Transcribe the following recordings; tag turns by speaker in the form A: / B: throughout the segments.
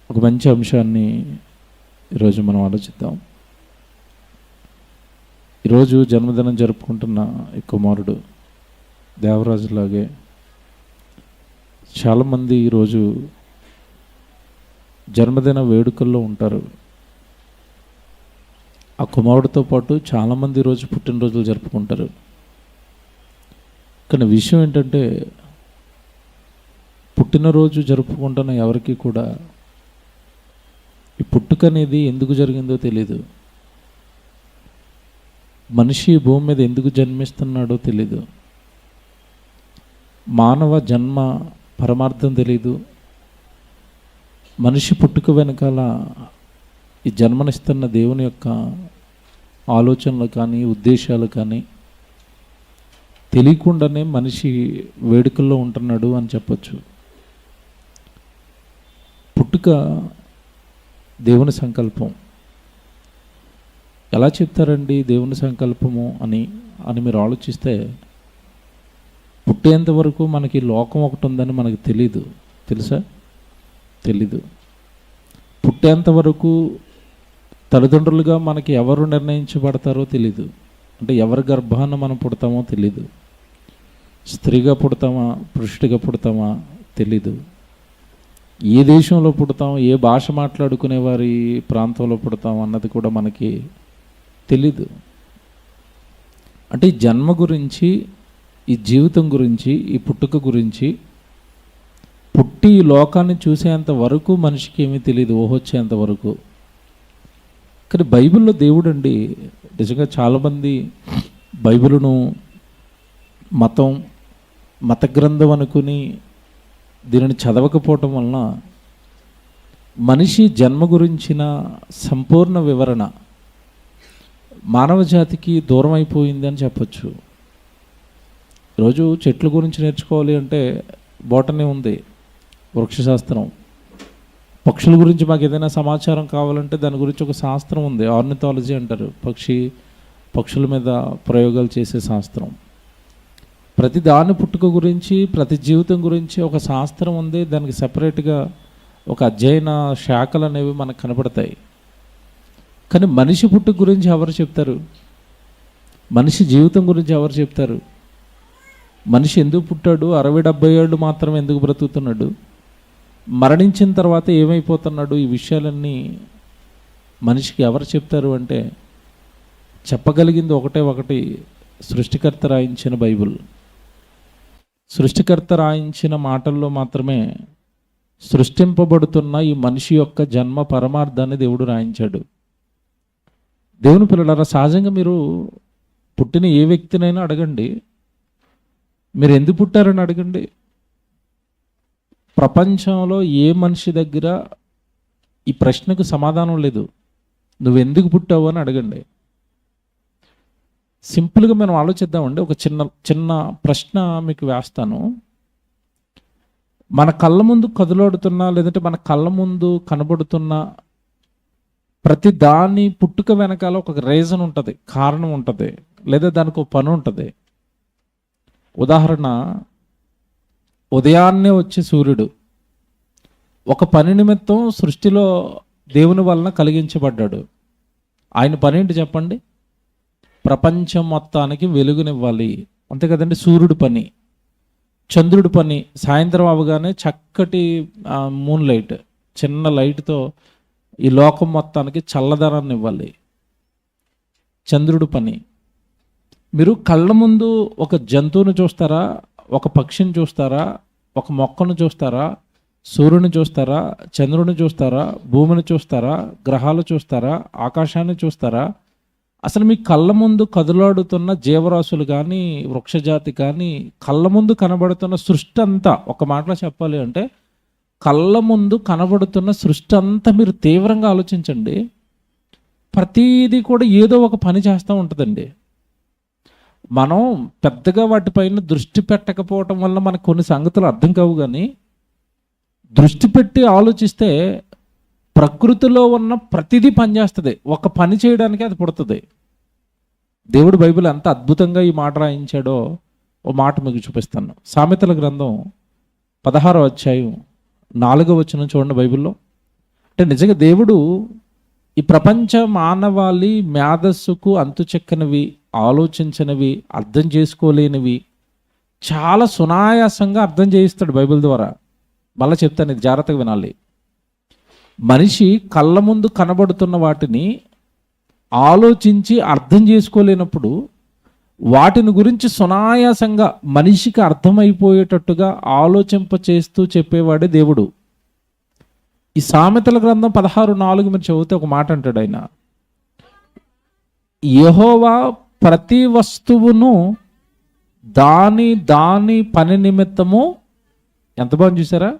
A: ఒక మంచి అంశాన్ని ఈరోజు మనం ఆలోచిద్దాం. ఈరోజు జన్మదినం జరుపుకుంటున్న ఈ కుమారుడు దేవరాజులాగే చాలామంది ఈరోజు జన్మదిన వేడుకల్లో ఉంటారు. ఆ కుమారుడితో పాటు చాలామంది ఈరోజు పుట్టినరోజులు జరుపుకుంటారు. కానీ విషయం ఏంటంటే, పుట్టినరోజు జరుపుకుంటున్న ఎవరికి కూడా ఈ పుట్టుక అనేది ఎందుకు జరిగిందో తెలీదు. మనిషి భూమి మీద ఎందుకు జన్మిస్తున్నాడో తెలీదు. మానవ జన్మ పరమార్థం తెలీదు. మనిషి పుట్టుక వెనకాల ఈ జన్మనిస్తున్న దేవుని యొక్క ఆలోచనలు కానీ ఉద్దేశాలు కానీ తెలియకుండానే మనిషి వేడుకల్లో ఉంటున్నాడు అని చెప్పచ్చు. పుట్టుక దేవుని సంకల్పం. ఎలా చెప్తారండి దేవుని సంకల్పము అని మీరు ఆలోచిస్తే, పుట్టేంత వరకు మనకి లోకం ఒకటి ఉందని మనకు తెలీదు. తెలుసా? తెలీదు. పుట్టేంత వరకు తల్లిదండ్రులుగా మనకి ఎవరు నిర్ణయించబడతారో తెలీదు. అంటే ఎవరి గర్భాన మనం పుడతామో తెలీదు. స్త్రీగా పుడతామా పురుషుడిగా పుడతామా తెలీదు. ఏ దేశంలో పుడతాం, ఏ భాష మాట్లాడుకునే వారి ప్రాంతంలో పుడతాం అన్నది కూడా మనకి తెలీదు. అంటే ఈ జన్మ గురించి, ఈ జీవితం గురించి, ఈ పుట్టుక గురించి, పుట్టి ఈ లోకాన్ని చూసేంత వరకు మనిషికి ఏమీ తెలియదు, ఊహొచ్చేంత వరకు. కానీ బైబిల్లో దేవుడు అండి, నిజంగా చాలామంది బైబిలును మత గ్రంథం అనుకుని దీనిని చదవకపోవటం వలన మనిషి జన్మ గురించిన సంపూర్ణ వివరణ మానవ జాతికి దూరం అయిపోయింది అని చెప్పచ్చు. ఈరోజు చెట్ల గురించి నేర్చుకోవాలి అంటే బోటనీ ఉంది, వృక్షశాస్త్రం. పక్షుల గురించి మాకు ఏదైనా సమాచారం కావాలంటే దాని గురించి ఒక శాస్త్రం ఉంది, ఆర్నిథాలజీ అంటారు. పక్షుల మీద ప్రయోగాలు చేసే శాస్త్రం. ప్రతి దాని పుట్టుక గురించి, ప్రతి జీవితం గురించి ఒక శాస్త్రం ఉంది. దానికి సపరేట్గా ఒక అధ్యయన శాఖలు అనేవి మనకు కనపడతాయి. కానీ మనిషి పుట్టుక గురించి ఎవరు చెప్తారు? మనిషి జీవితం గురించి ఎవరు చెప్తారు? మనిషి ఎందుకు పుట్టాడు? 60-70 ఏళ్ళు మాత్రం ఎందుకు బ్రతుకుతున్నాడు? మరణించిన తర్వాత ఏమైపోతున్నాడు? ఈ విషయాలన్నీ మనిషికి ఎవరు చెప్తారు అంటే, చెప్పగలిగింది ఒకటి, సృష్టికర్త రాయించిన బైబిల్. సృష్టికర్త రాయించిన మాటల్లో మాత్రమే సృష్టింపబడుతున్న ఈ మనిషి యొక్క జన్మ పరమార్థాన్ని దేవుడు రాయించాడు. దేవుని పిల్లలారా, సహజంగా మీరు పుట్టిన ఏ వ్యక్తినైనా అడగండి, మీరు ఎందుకు పుట్టారని అడగండి. ప్రపంచంలో ఏ మనిషి దగ్గర ఈ ప్రశ్నకు సమాధానం లేదు. నువ్వెందుకు పుట్టావు అని అడగండి. సింపుల్గా మనం ఆలోచిద్దామండి. ఒక చిన్న ప్రశ్న మీకు వేస్తాను. మన కళ్ళ ముందు కదులాడుతున్నా, లేదంటే మన కళ్ళ ముందు కనబడుతున్న ప్రతి దాని పుట్టుక వెనకాల ఒక రీజన్ ఉంటుంది, కారణం ఉంటుంది, లేదా దానికి ఒక పని ఉంటుంది. ఉదాహరణ, ఉదయాన్నే వచ్చే సూర్యుడు ఒక పని నిమిత్తం సృష్టిలో దేవుని వలన కలిగించబడ్డాడు. ఆయన పని ఏంటి చెప్పండి? ప్రపంచం మొత్తానికి వెలుగునివ్వాలి, అంతే కదండి. సూర్యుడి పని. చంద్రుడి పని సాయంత్రం అవగానే చక్కటి మూన్ లైట్, చిన్న లైట్తో ఈ లోకం మొత్తానికి చల్లదనాన్ని ఇవ్వాలి. చంద్రుడి పని. మీరు కళ్ళ ముందు ఒక జంతువుని చూస్తారా? ఒక పక్షిని చూస్తారా? ఒక మొక్కను చూస్తారా? సూర్యుని చూస్తారా? చంద్రుని చూస్తారా? భూమిని చూస్తారా? గ్రహాలు చూస్తారా? ఆకాశాన్ని చూస్తారా? అసలు మీ కళ్ళ ముందు కదులాడుతున్న జీవరాశులు కానీ, వృక్షజాతి కానీ, కళ్ళ ముందు కనబడుతున్న సృష్టి అంతా, ఒక మాటలో చెప్పాలి అంటే కళ్ళ ముందు కనబడుతున్న సృష్టి అంతా మీరు తీవ్రంగా ఆలోచించండి. ప్రతిదీ కూడా ఏదో ఒక పని చేస్తూ ఉంటుందండి. మనం పెద్దగా వాటిపైన దృష్టి పెట్టకపోవటం వల్ల మనకు కొన్ని సంగతులు అర్థం కావు. కానీ దృష్టి పెట్టి ఆలోచిస్తే ప్రకృతిలో ఉన్న ప్రతిదీ పనిచేస్తుంది. ఒక పని చేయడానికి అది పుడుతుంది. దేవుడు బైబిల్ ఎంత అద్భుతంగా ఈ మాట రాయించాడో ఓ మాట మీకు చూపిస్తాను. సామెతల గ్రంథం 16వ అధ్యాయం 4వ వచనం చూడండి బైబిల్లో. అంటే నిజంగా దేవుడు ఈ ప్రపంచ మానవాళి మేధస్సుకు అంతుచెక్కనివి, ఆలోచించనివి, అర్థం చేసుకోలేనివి చాలా సునాయాసంగా అర్థం చేయిస్తాడు బైబిల్ ద్వారా. మళ్ళీ చెప్తాను, ఇది జాగ్రత్తగా వినాలి. మనిషి కళ్ళ ముందు కనబడుతున్న వాటిని ఆలోచించి అర్థం చేసుకోలేనప్పుడు వాటిని గురించి సునాయాసంగా మనిషికి అర్థమైపోయేటట్టుగా ఆలోచింప చేస్తూ చెప్పేవాడే దేవుడు. ఈ సామెతల గ్రంథం 16:4 మీరు చదివితే ఒక మాట అంటాడు ఆయన, యెహోవా ప్రతి వస్తువును దాని పని నిమిత్తము, ఎంత బాగుంది చూసారా,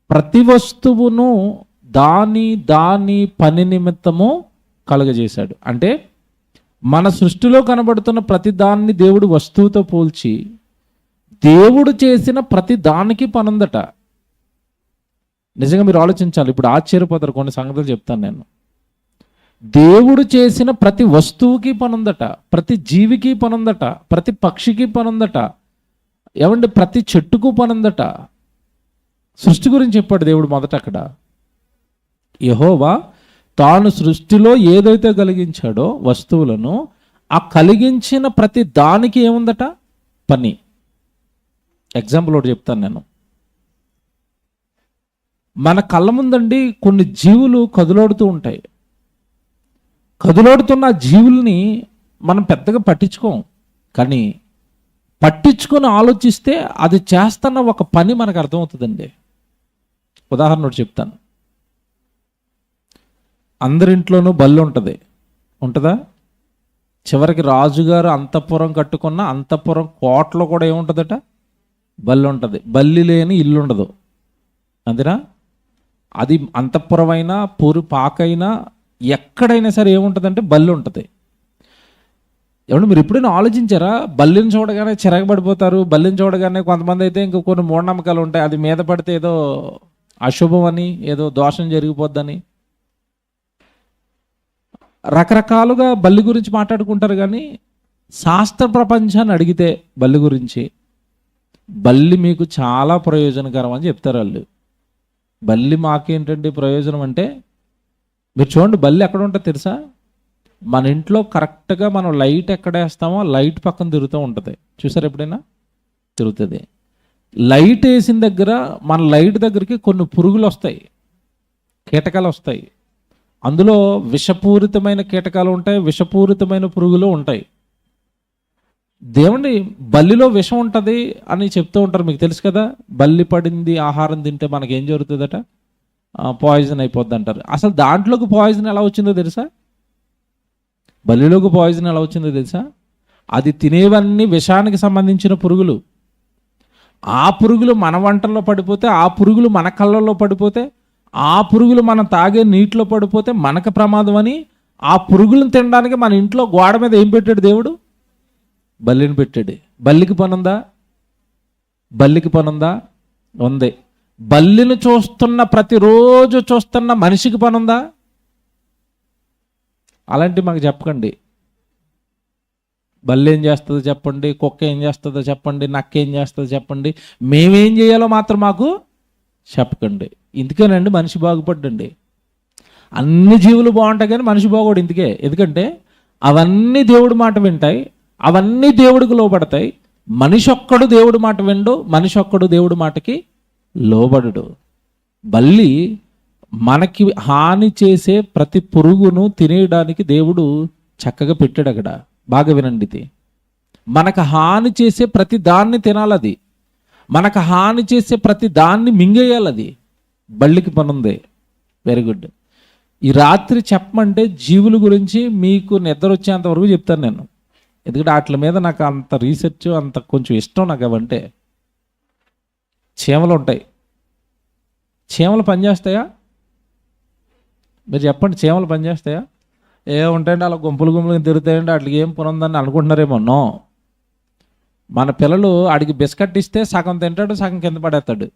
A: ప్రతి వస్తువును దాని పని నిమిత్తము కలుగజేశాడు. అంటే మన సృష్టిలో కనబడుతున్న ప్రతి దాన్ని దేవుడు వస్తువుతో పోల్చి దేవుడు చేసిన ప్రతి దానికి పనుందట. నిజంగా మీరు ఆలోచించాలి. ఇప్పుడు ఆశ్చర్యపోతారు, కొన్ని సంగతులు చెప్తాను నేను. దేవుడు చేసిన ప్రతి వస్తువుకి పనుందట, ప్రతి జీవికి పనుందట, ప్రతి పక్షికి పనుందట, ఏమంటే ప్రతి చెట్టుకు పనుందట. సృష్టి గురించి చెప్పాడు దేవుడు మొదట అక్కడ. యెహోవా తాను సృష్టిలో ఏదైతే కలిగించాడో వస్తువులను, ఆ కలిగించిన ప్రతి దానికి ఏముందట, పని. ఎగ్జాంపుల్ ఒకటి చెప్తాను నేను. మన కళ్ళ ముందండి కొన్ని జీవులు కదులాడుతూ ఉంటాయి. కదులాడుతున్న జీవుల్ని మనం పెద్దగా పట్టించుకోం, కానీ పట్టించుకొని ఆలోచిస్తే అది చేస్తున్న ఒక పని మనకు అర్థమవుతుందండి. ఉదాహరణ ఒకటి చెప్తాను. అందరింట్లోనూ బల్లి ఉంటుంది, ఉంటుందా? చివరికి రాజుగారు అంతఃపురం కట్టుకున్న అంతఃపురం కోటలో కూడా ఏముంటుందట, బల్లి ఉంటుంది. బల్లి లేని ఇల్లు ఉండదు, అంతేనా? అది అంతఃపురమైనా పూరి పాకైనా ఎక్కడైనా సరే ఏముంటుందంటే బల్లి ఉంటుంది. ఏమంటే మీరు ఎప్పుడైనా ఆలోచించారా? బల్లిని చూడగానే చిరగబడిపోతారు. బల్లిని చూడగానే కొంతమంది అయితే ఇంకో కొన్ని మూఢనమ్మకాలు ఉంటాయి, అది మీద పడితే ఏదో అశుభం అని, ఏదో దోషం జరిగిపోద్దని, రకరకాలుగా బల్లి గురించి మాట్లాడుకుంటారు. కానీ శాస్త్ర ప్రపంచాన్ని అడిగితే బల్లి గురించి, బల్లి మీకు చాలా ప్రయోజనకరం అని చెప్తారు వాళ్ళు. బల్లి మాకేంటండి ప్రయోజనం అంటే, మీరు చూడండి బల్లి ఎక్కడ ఉంటుందో తెలుసా? మన ఇంట్లో కరెక్ట్గా మనం లైట్ ఎక్కడ వేస్తామో లైట్ పక్కన తిరుగుతూ ఉంటుంది. చూసారు ఎప్పుడైనా? తిరుగుతుంది. లైట్ వేసిన దగ్గర మన లైట్ దగ్గరికి కొన్ని పురుగులు వస్తాయి, కీటకాలు వస్తాయి. అందులో విషపూరితమైన కీటకాలు ఉంటాయి, విషపూరితమైన పురుగులు ఉంటాయి. దేవుని బల్లిలో విషం ఉంటుంది అని చెప్తూ ఉంటారు, మీకు తెలుసు కదా. బల్లి పడింది ఆహారం తింటే మనకి ఏం జరుగుతుందట, పాయిజన్ అయిపోద్ది అంటారు. అసలు దాంట్లోకి పాయిజన్ ఎలా వచ్చిందో తెలుసా? బల్లిలోకి పాయిజన్ ఎలా వచ్చిందో తెలుసా? అది తినేవన్నీ విషానికి సంబంధించిన పురుగులు. ఆ పురుగులు మన వంటల్లో పడిపోతే, ఆ పురుగులు మన కళ్ళల్లో పడిపోతే, ఆ పురుగులు మనం తాగే నీటిలో పడిపోతే మనకు ప్రమాదం అని, ఆ పురుగులను తినడానికి మన ఇంట్లో గోడ మీద ఏం పెట్టాడు దేవుడు? బల్లిని పెట్టాడు. బల్లికి పనుందా? బల్లికి పనుందా? ఉంది. బల్లిని చూస్తున్న, ప్రతిరోజు చూస్తున్న మనిషికి పనుందా? అలాంటివి మాకు చెప్పకండి. బల్లి ఏం చేస్తుందో చెప్పండి, కుక్క ఏం చేస్తుందో చెప్పండి, నక్క ఏం చేస్తుందో చెప్పండి, మేమేం చేయాలో మాత్రం మాకు చెప్పకండి. ఇందుకేనండి మనిషి బాగుపడ్డండి. అన్ని జీవులు బాగుంటాయి కానీ మనిషి బాగోడు. ఇందుకే. ఎందుకంటే అవన్నీ దేవుడి మాట వింటాయి, అవన్నీ దేవుడికి లోబడతాయి. మనిషి ఒక్కడు దేవుడి మాట విండు, మనిషి ఒక్కడు దేవుడి మాటకి లోబడడు. బల్లి మనకి హాని చేసే ప్రతి పురుగును తినేయడానికి దేవుడు చక్కగా పెట్టాడు అక్కడ. బాగా వినండి ఇది. మనకు హాని చేసే ప్రతి దాన్ని తినాలది, మనకు హాని చేసే ప్రతి దాన్ని మింగేయాలది. బల్లికి పనుంది. Very good. ఈ రాత్రి చెప్పమంటే జీవుల గురించి మీకు నిద్ర వచ్చేంత వరకు చెప్తాను నేను. ఎందుకంటే వాటి మీద నాకు అంత రీసెర్చ్, అంత కొంచెం ఇష్టం నాకు అవంటే. చీమలు ఉంటాయి. చీమలు పనిచేస్తాయా? మీరు చెప్పండి, చీమలు పనిచేస్తాయా? ఏముంటాయండి అలా గుంపులు గుంపులుగా తిరుగుతాయండి, వాటికి ఏం పనుందని అనుకుంటున్నారేమో. నో. మన పిల్లలు ఆడికి బిస్కెట్ ఇస్తే సగం తింటాడు, సగం కింద పడేస్తాడు.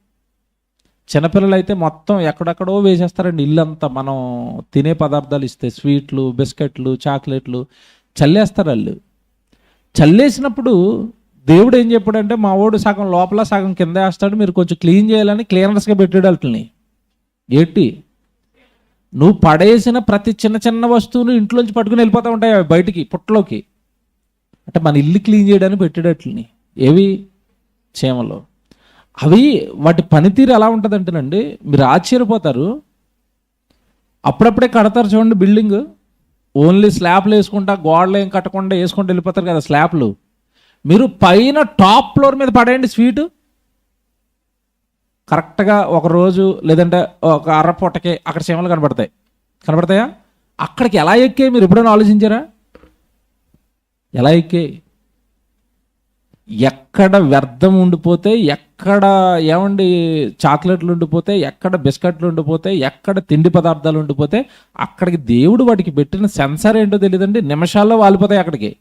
A: చిన్నపిల్లలు అయితే మొత్తం ఎక్కడెక్కడో వేసేస్తారండి ఇల్లంతా. మనం తినే పదార్థాలు ఇస్తే, స్వీట్లు, బిస్కెట్లు, చాక్లెట్లు చల్లేస్తారు వాళ్ళు. చల్లేసినప్పుడు దేవుడు ఏం చెప్పాడంటే, మా వాడు సగం లోపల సగం కింద వేస్తాడు, మీరు కొంచెం క్లీన్ చేయాలని క్లీనర్స్గా పెట్టాడు వాళ్ళని. ఏంటి? నువ్వు పడేసిన ప్రతి చిన్న చిన్న వస్తువును ఇంట్లోంచి పట్టుకుని వెళ్ళిపోతూ ఉంటాయి అవి బయటికి పుట్టలోకి. అంటే మన ఇల్లు క్లీన్ చేయడానికి పెట్టేటట్లని ఏవి చీమలు. అవి వాటి పనితీరు ఎలా ఉంటుందంటేనండి మీరు ఆశ్చర్యపోతారు. అప్పుడప్పుడే కడతారు చూడండి బిల్డింగ్, ఓన్లీ స్లాబ్లు వేసుకుంటా గోడలు ఏం కట్టకుండా వేసుకుంటూ వెళ్ళిపోతారు కదా స్లాబ్లు. మీరు పైన టాప్ ఫ్లోర్ మీద పడేయండి స్వీటు, కరెక్ట్గా ఒక రోజు లేదంటే ఒక అరపూటకి అక్కడ చీమలు కనబడతాయా? అక్కడికి ఎలా ఎక్కాయి మీరు ఎప్పుడైనా ఆలోచించారా? ఎలా ఎక్కాయి? ఎక్కడ వ్యర్థం ఉండిపోతే, ఎక్కడ ఏమండి చాక్లెట్లు ఉండిపోతే, ఎక్కడ బిస్కెట్లు ఉండిపోతే, ఎక్కడ తిండి పదార్థాలు ఉండిపోతే అక్కడికి దేవుడు వాటికి పెట్టిన సెన్సార్ ఏంటో తెలియదండి, నిమిషాల్లో వాలిపోతాయి. అక్కడికి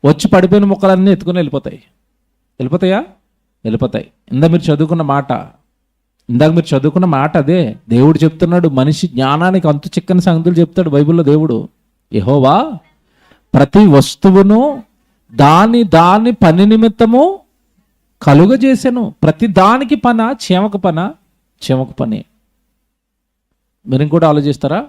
A: వచ్చి పడిపోయిన ముక్కలన్నీ ఎత్తుకుని వెళ్ళిపోతాయా? వెళ్ళిపోతాయి. ఇందాక మీరు చదువుకున్న మాట అదే. దేవుడు చెప్తున్నాడు, మనిషి జ్ఞానానికి అంతు చిక్కని సంగతులు చెప్తాడు బైబిల్లో దేవుడు. యెహోవా ప్రతి వస్తువును దాని పని నిమిత్తము కలుగజేసెను. ప్రతి దానికి చీమకు పని. మీరు ఇంకోటి ఆలోచిస్తారా?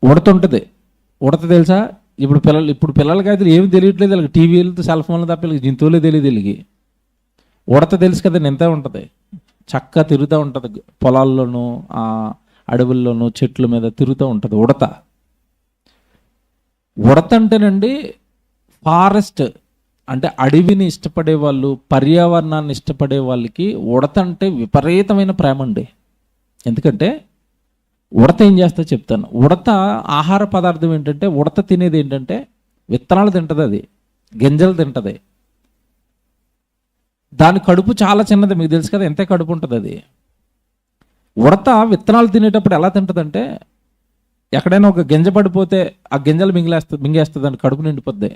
A: ఉడత తెలుసా? ఇప్పుడు పిల్లలకి అయితే ఏమి తెలియట్లేదు, వీళ్ళకి టీవీలతో సెల్ ఫోన్లు తప్ప వీళ్ళకి జంతువులే తెలియదు. వీళ్ళకి ఉడత తెలుసు కదా, ఎంత ఉంటుంది, చక్కగా తిరుగుతూ ఉంటుంది పొలాల్లోనూ అడవుల్లోనూ చెట్ల మీద తిరుగుతూ ఉంటుంది ఉడత అంటేనండి ఫారెస్ట్ అంటే అడవిని ఇష్టపడే వాళ్ళు, పర్యావరణాన్ని ఇష్టపడే వాళ్ళకి ఉడత అంటే విపరీతమైన ప్రేమ అండి. ఎందుకంటే ఉడత ఏం చేస్తా చెప్తాను. ఉడత ఆహార పదార్థం ఏంటంటే, ఉడత తినేది ఏంటంటే విత్తనాలు తింటుంది, అది గింజలు తింటుంది. దాని కడుపు చాలా చిన్నది, మీకు తెలుసు కదా, ఎంతే కడుపు ఉంటుంది అది. ఉడత విత్తనాలు తినేటప్పుడు ఎలా తింటుందంటే, ఎక్కడైనా ఒక గింజ పడిపోతే ఆ గింజలు మింగేస్తుంది, దాని కడుపు నిండిపోద్ది.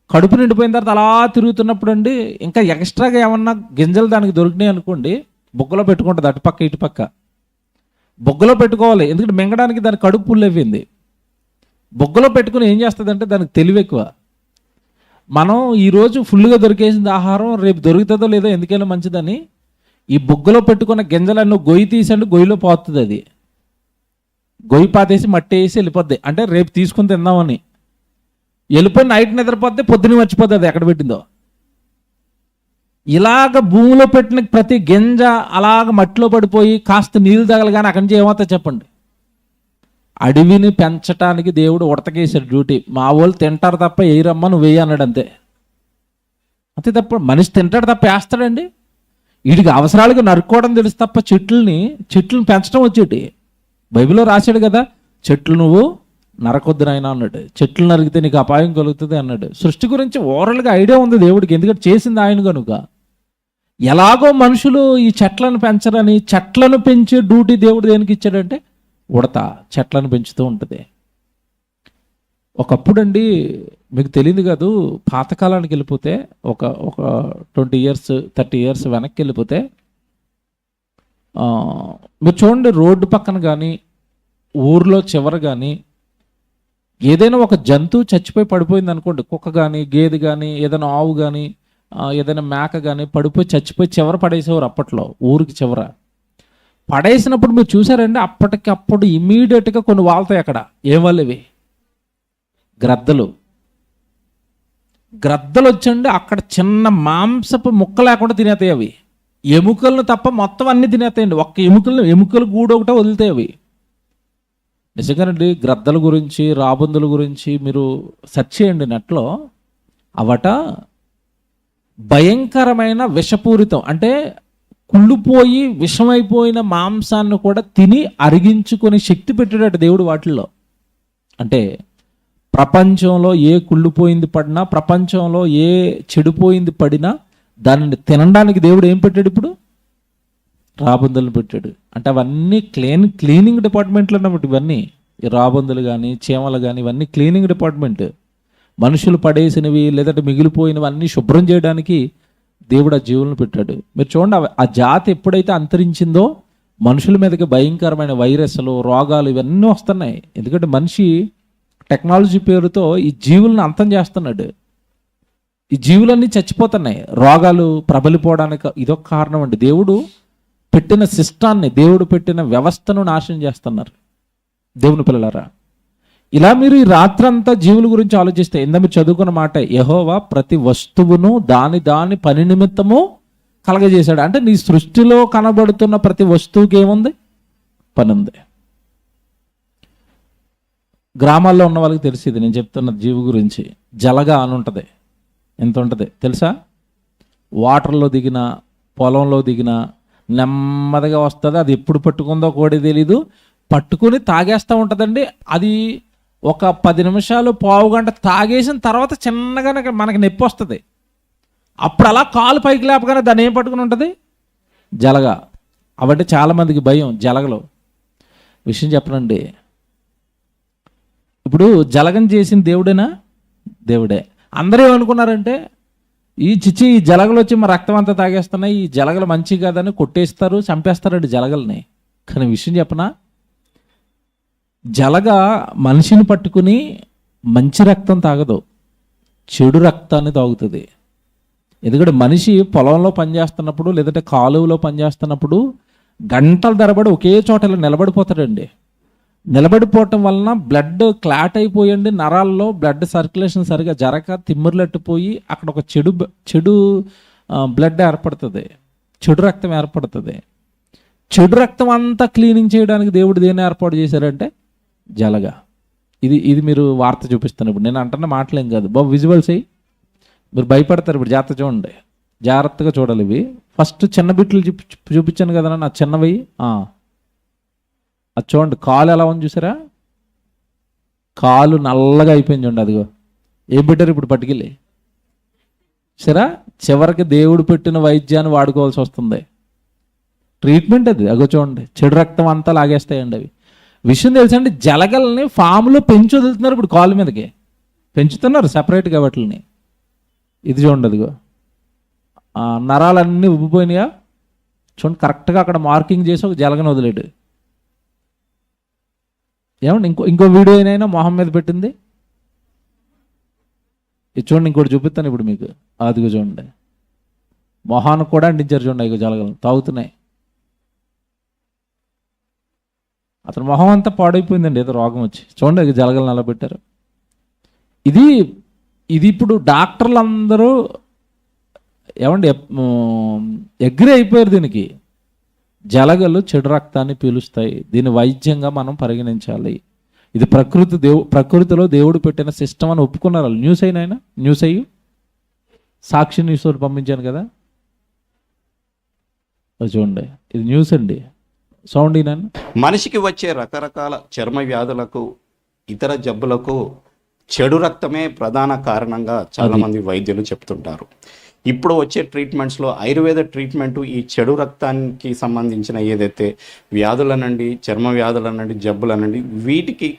A: కడుపు నిండిపోయిన తర్వాత అలా తిరుగుతున్నప్పుడు అండి, ఇంకా ఎక్స్ట్రాగా ఏమన్నా గింజలు దానికి దొరికినాయి అనుకోండి, బొగ్గలో పెట్టుకుంటుంది, అటుపక్క ఇటుపక్క బొగ్గలో పెట్టుకోవాలి. ఎందుకంటే మింగడానికి దాని కడుపు పుల్లైపోయింది. బొగ్గలో పెట్టుకుని ఏం చేస్తుందంటే దానికి తెలివి ఎక్కువ. మనం ఈరోజు ఫుల్గా దొరికేసింది ఆహారం, రేపు దొరుకుతుందో లేదో ఎందుకైనా మంచిదని ఈ బొగ్గలో పెట్టుకున్న గింజలన్నీ గొయ్యి తీసండి, గొయ్యిలో పోతుంది. అది గొయ్యి పాతేసి మట్టి వేసి వెళ్ళిపోద్ది, అంటే రేపు తీసుకుని తిందామని. వెళ్ళిపోయి నైట్ నిద్రపోతే పొద్దున మర్చిపోద్ది అది ఎక్కడ పెట్టిందో. ఇలాగ భూమిలో పెట్టిన ప్రతి గింజ అలాగ మట్టిలో పడిపోయి కాస్త నీళ్ళు తగలగానే అక్కడి నుంచి ఏమవుతా చెప్పండి. అడవిని పెంచటానికి దేవుడు ఉడతకేసాడు డ్యూటీ. మా వాళ్ళు తింటారు తప్ప వేయరమ్మా, నువ్వు వేయి అన్నాడు, అంతే తప్ప. మనిషి తింటాడు తప్ప వేస్తాడండి? వీడికి అవసరాలకు నరుక్కోవడం తెలుసు తప్ప చెట్లను పెంచడం వచ్చేటి. బైబిల్లో రాశాడు కదా, చెట్లు నువ్వు నరకొద్దు నాయనా అన్నాడు. చెట్లు నరికితే నీకు అపాయం కలుగుతుంది అన్నాడు. సృష్టి గురించి ఓవరాల్గా ఐడియా ఉంది దేవుడికి, ఎందుకంటే చేసింది ఆయన కనుక. ఎలాగో మనుషులు ఈ చెట్లను పెంచరని, చెట్లను పెంచే డ్యూటీ దేవుడు దేనికి ఇచ్చాడంటే, ఉడత చెట్లను పెంచుతూ ఉంటుంది. ఒకప్పుడు అండి, మీకు తెలియదు కాదు, పాతకాలానికి వెళ్ళిపోతే ఒక 20 years 30 years వెనక్కి వెళ్ళిపోతే మీరు చూడండి, రోడ్డు పక్కన కానీ ఊర్లో చివర కానీ ఏదైనా ఒక జంతువు చచ్చిపోయి పడిపోయింది అనుకోండి, కుక్క కానీ గేదె కానీ ఏదైనా ఆవు కానీ ఏదైనా మేక కానీ పడిపోయి చచ్చిపోయి చివర పడేసేవారు. అప్పట్లో ఊరికి చివర పడేసినప్పుడు మీరు చూసారండి, అప్పటికప్పుడు ఇమీడియట్గా కొన్ని వాళ్తాయి అక్కడ. ఏం వాళ్ళవి? గ్రద్దలు వచ్చండి, అక్కడ చిన్న మాంసపు ముక్క లేకుండా తినేతాయి అవి. ఎముకలను తప్ప మొత్తం అన్ని తినేతాయండి. ఒక్క ఎముకలు గూడు ఒకటే వదులుతాయి అవి. నిజంగానండి, గ్రద్దల గురించి రాబందుల గురించి మీరు సెర్చ్ చేయండి నెట్లో. అవట భయంకరమైన విషపూరితం, అంటే కుళ్ళిపోయి విషమైపోయిన మాంసాన్ని కూడా తిని అరిగించుకొని శక్తి పెట్టాడట దేవుడు వాటిల్లో. అంటే ప్రపంచంలో ఏ కుళ్ళిపోయింది పడినా, ప్రపంచంలో ఏ చెడిపోయింది పడినా దానిని తినడానికి దేవుడు ఏం పెట్టాడు? ఇప్పుడు రాబందులను పెట్టాడు. అంటే అవన్నీ క్లీనింగ్ డిపార్ట్మెంట్లు అన్నమాట. ఇవన్నీ ఈ రాబందులు కానీ చీమలు కానీ ఇవన్నీ క్లీనింగ్ డిపార్ట్మెంట్. మనుషులు పడేసినవి లేదంటే మిగిలిపోయినవి అన్నీ శుభ్రం చేయడానికి దేవుడు ఆ జీవులను పెట్టాడు. మీరు చూడండి, ఆ జాతి ఎప్పుడైతే అంతరించిందో మనుషుల మీదకి భయంకరమైన వైరస్లు, రోగాలు ఇవన్నీ వస్తున్నాయి. ఎందుకంటే మనిషి టెక్నాలజీ పేరుతో ఈ జీవులను అంతం చేస్తున్నాడు. ఈ జీవులన్నీ చచ్చిపోతున్నాయి, రోగాలు ప్రబలిపోవడానికి ఇదొక కారణం అండి. దేవుడు పెట్టిన సిస్టాన్ని, దేవుడు పెట్టిన వ్యవస్థను నాశనం చేస్తున్నారు. దేవుని పిల్లలారా, ఇలా మీరు ఈ రాత్రంతా జీవుల గురించి ఆలోచిస్తే, ఇందా మీరు చదువుకున్న మాట, యెహోవా ప్రతి వస్తువును దాని దాని పని నిమిత్తము కలగజేశాడు. అంటే నీ సృష్టిలో కనబడుతున్న ప్రతి వస్తువుకి ఏముంది? పని ఉంది. గ్రామాల్లో ఉన్న వాళ్ళకి తెలిసింది నేను చెప్తున్న జీవి గురించి. జలగా అని ఉంటుంది. ఎంత ఉంటుంది తెలుసా? వాటర్లో దిగిన, పొలంలో దిగిన నెమ్మదిగా వస్తుంది. అది ఎప్పుడు పట్టుకుందో కూడా తెలీదు. పట్టుకుని తాగేస్తూ ఉంటుందండి. అది ఒక 10 నిమిషాలు, పావు గంట తాగేసిన తర్వాత చిన్నగా మనకి నొప్పి వస్తుంది. అప్పుడు అలా కాలు పైకి లేపగానే దాన్ని ఏం పట్టుకుని ఉంటుంది? జలగా. అవంటే చాలామందికి భయం జలగలు. విషయం చెప్పనండి, ఇప్పుడు జలగం చేసిన దేవుడేనా? దేవుడే. అందరూ ఏమనుకున్నారంటే, ఈ జలగలు వచ్చి మా రక్తం అంతా తాగేస్తున్నాయి, ఈ జలగలు మంచి కాదని కొట్టేస్తారు, చంపేస్తారండి జలగల్ని. కానీ విషయం చెప్పనా, జలగ మనిషిని పట్టుకుని మంచి రక్తం తాగదు, చెడు రక్తాన్ని తాగుతుంది. ఎందుకంటే మనిషి పొలంలో పనిచేస్తున్నప్పుడు, లేదంటే కాలువలో పనిచేస్తున్నప్పుడు గంటల తరబడి ఒకే చోట ఇలా నిలబడిపోతాడండి. నిలబడిపోవటం వలన బ్లడ్ క్లాట్ అయిపోయండి, నరాల్లో బ్లడ్ సర్క్యులేషన్ సరిగా జరగక తిమ్మిర్లెట్టిపోయి అక్కడ ఒక చెడు బ్లడ్ ఏర్పడుతుంది, చెడు రక్తం ఏర్పడుతుంది. చెడు రక్తం అంతా క్లీనింగ్ చేయడానికి దేవుడు దేన్ని ఏర్పాటు చేశారంటే జలగా. ఇది మీరు వార్త చూపిస్తాను. ఇప్పుడు నేను అంటున్న మాటలేం కాదు బాబు, విజువల్స్ అయ్యి మీరు భయపడతారు. ఇప్పుడు జాగ్రత్త చూడండి, జాగ్రత్తగా చూడాలి. ఇవి ఫస్ట్ చిన్న బిట్లు చూపించాను కదా నా చిన్నవి. అది చూడండి, కాలు ఎలా ఉంది చూసారా? కాలు నల్లగా అయిపోయింది చూడండి. అదిగో ఏం పెట్టారు ఇప్పుడు పట్టుకెళ్ళి, సరే చివరికి దేవుడు పెట్టిన వైద్యాన్ని వాడుకోవాల్సి వస్తుంది. ట్రీట్మెంట్ అది. అగో చూడండి, చెడు రక్తం అంతా లాగేస్తాయండి అవి. విషయం తెలుసండి, జలగల్ని ఫామ్లో పెంచి వదులుతున్నారు ఇప్పుడు, కాలు మీదకి పెంచుతున్నారు సపరేట్గా వాటిని. ఇది చూడండి, అదిగో నరాలన్నీ ఉబ్బిపోయినాయా చూడండి. కరెక్ట్గా అక్కడ మార్కింగ్ చేసి ఒక జలగని వదిలేడు. ఏమండి ఇంకో వీడియో అయినా మొహం మీద పెట్టింది ఇది చూడండి. ఇంకోటి చూపిస్తాను ఇప్పుడు మీకు. అదిగో చూడండి, మొహానికి కూడా అంటించారు చూడండి. ఇగో జలగలు తాగుతున్నాయి. అతని మొహం అంతా పాడైపోయిందండి, ఏదో రోగం వచ్చి. చూడండి, ఇక జలగలు నిలబెట్టారు. ఇది ఇప్పుడు డాక్టర్లు అందరూ ఏమండి అగ్రి అయిపోయారు దీనికి. జలగలు చెడు రక్తాన్ని పీలుస్తాయి, దీన్ని వైద్యంగా మనం పరిగణించాలి. ఇది ప్రకృతిలో దేవుడు పెట్టిన సిస్టమ్ అని ఒప్పుకున్నారు. న్యూస్ అయినా న్యూస్ అయ్యి సాక్షి న్యూస్ తోటి పంపించాను కదా, అది చూడండి. ఇది న్యూస్ అండి, సౌండ్ అయినా.
B: మనిషికి వచ్చే రకరకాల చర్మ వ్యాధులకు, ఇతర జబ్బులకు చెడు రక్తమే ప్రధాన కారణంగా చాలామంది వైద్యులు చెప్తుంటారు. ఇప్పుడు వచ్చే ట్రీట్మెంట్స్లో ఆయుర్వేద ట్రీట్మెంటు ఈ చెడు రక్తానికి సంబంధించిన ఏదైతే వ్యాధులనండి, చర్మ వ్యాధులనండి, జబ్బులనండి, వీటికి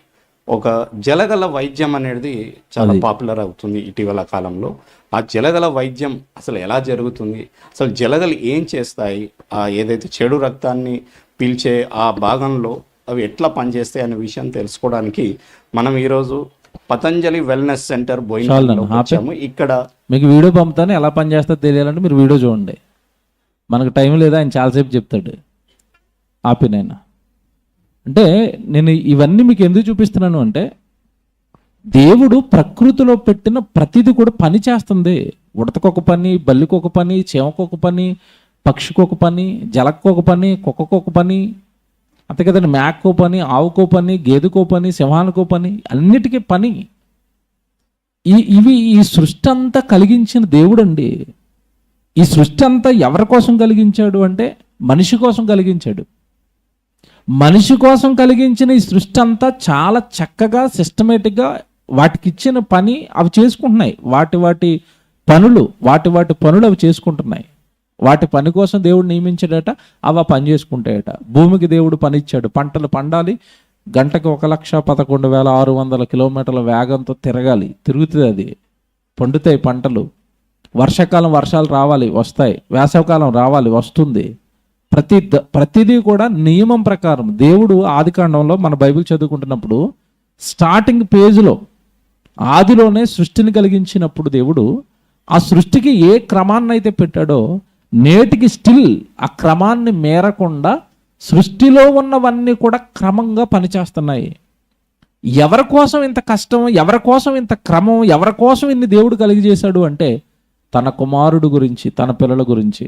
B: ఒక జలగల వైద్యం అనేది చాలా పాపులర్ అవుతుంది ఇటీవల కాలంలో. ఆ జలగల వైద్యం అసలు ఎలా జరుగుతుంది, అసలు జలగలు ఏం చేస్తాయి, ఆ ఏదైతే చెడు రక్తాన్ని పీల్చే ఆ భాగంలో అవి ఎట్లా పనిచేస్తాయి అనే విషయం తెలుసుకోవడానికి మనం ఈరోజు పతంజలి వెల్నెస్ సెంటర్ వచ్చాము. ఇక్కడ
A: మీకు వీడియో పంపుతాను, ఎలా పనిచేస్తుందో తెలియాలంటే మీరు వీడియో చూడండి. మనకు టైం లేదా, ఆయన చాలాసేపు చెప్తాడు. ఆపినైనా అంటే నేను ఇవన్నీ మీకు ఎందుకు చూపిస్తున్నాను అంటే, దేవుడు ప్రకృతిలో పెట్టిన ప్రతిదీ కూడా పని చేస్తుంది. ఉడతకొక పని, బల్లికొక పని, చీమకొక పని, పక్షికొక పని, జలకొక పని, కుక్కకొక పని, అంతే కదండి. మేకో పని, ఆవుకో పని, గేదెకో పని, సింహానికో పని, అన్నిటికీ పని. ఈ సృష్టి అంతా కలిగించిన దేవుడు అండి. ఈ సృష్టి అంతా ఎవరి కోసం కలిగించాడు అంటే మనిషి కోసం కలిగించాడు. మనిషి కోసం కలిగించిన ఈ సృష్టి అంతా చాలా చక్కగా సిస్టమేటిక్గా వాటికి ఇచ్చిన పని అవి చేసుకుంటున్నాయి. వాటి పనులు అవి చేసుకుంటున్నాయి. వాటి పని కోసం దేవుడు నియమించాడట, అవి పని చేసుకుంటాయట. భూమికి దేవుడు పని ఇచ్చాడు, పంటలు పండాలి, గంటకి 1,11,600 కిలోమీటర్ల వేగంతో తిరుగుతుంది. అది పండుతాయి పంటలు. వర్షాకాలం వర్షాలు రావాలి, వస్తాయి. వేసవికాలం రావాలి, వస్తుంది. ప్రతిదీ కూడా నియమం ప్రకారం. దేవుడు ఆదికాండంలో మన బైబిల్ చదువుకుంటున్నప్పుడు స్టార్టింగ్ పేజీలో ఆదిలోనే సృష్టిని కలిగించినప్పుడు దేవుడు ఆ సృష్టికి ఏ క్రమాన్ని అయితే పెట్టాడో నేటికి స్టిల్ ఆ క్రమాన్ని మేరకుండా సృష్టిలో ఉన్నవన్నీ కూడా క్రమంగా పనిచేస్తున్నాయి. ఎవరి కోసం ఇంత కష్టం, ఎవరి కోసం ఇంత క్రమం, ఎవరి కోసం ఇన్ని దేవుడు కలిగజేశాడు అంటే తన కుమారుడు గురించి, తన పిల్లల గురించి.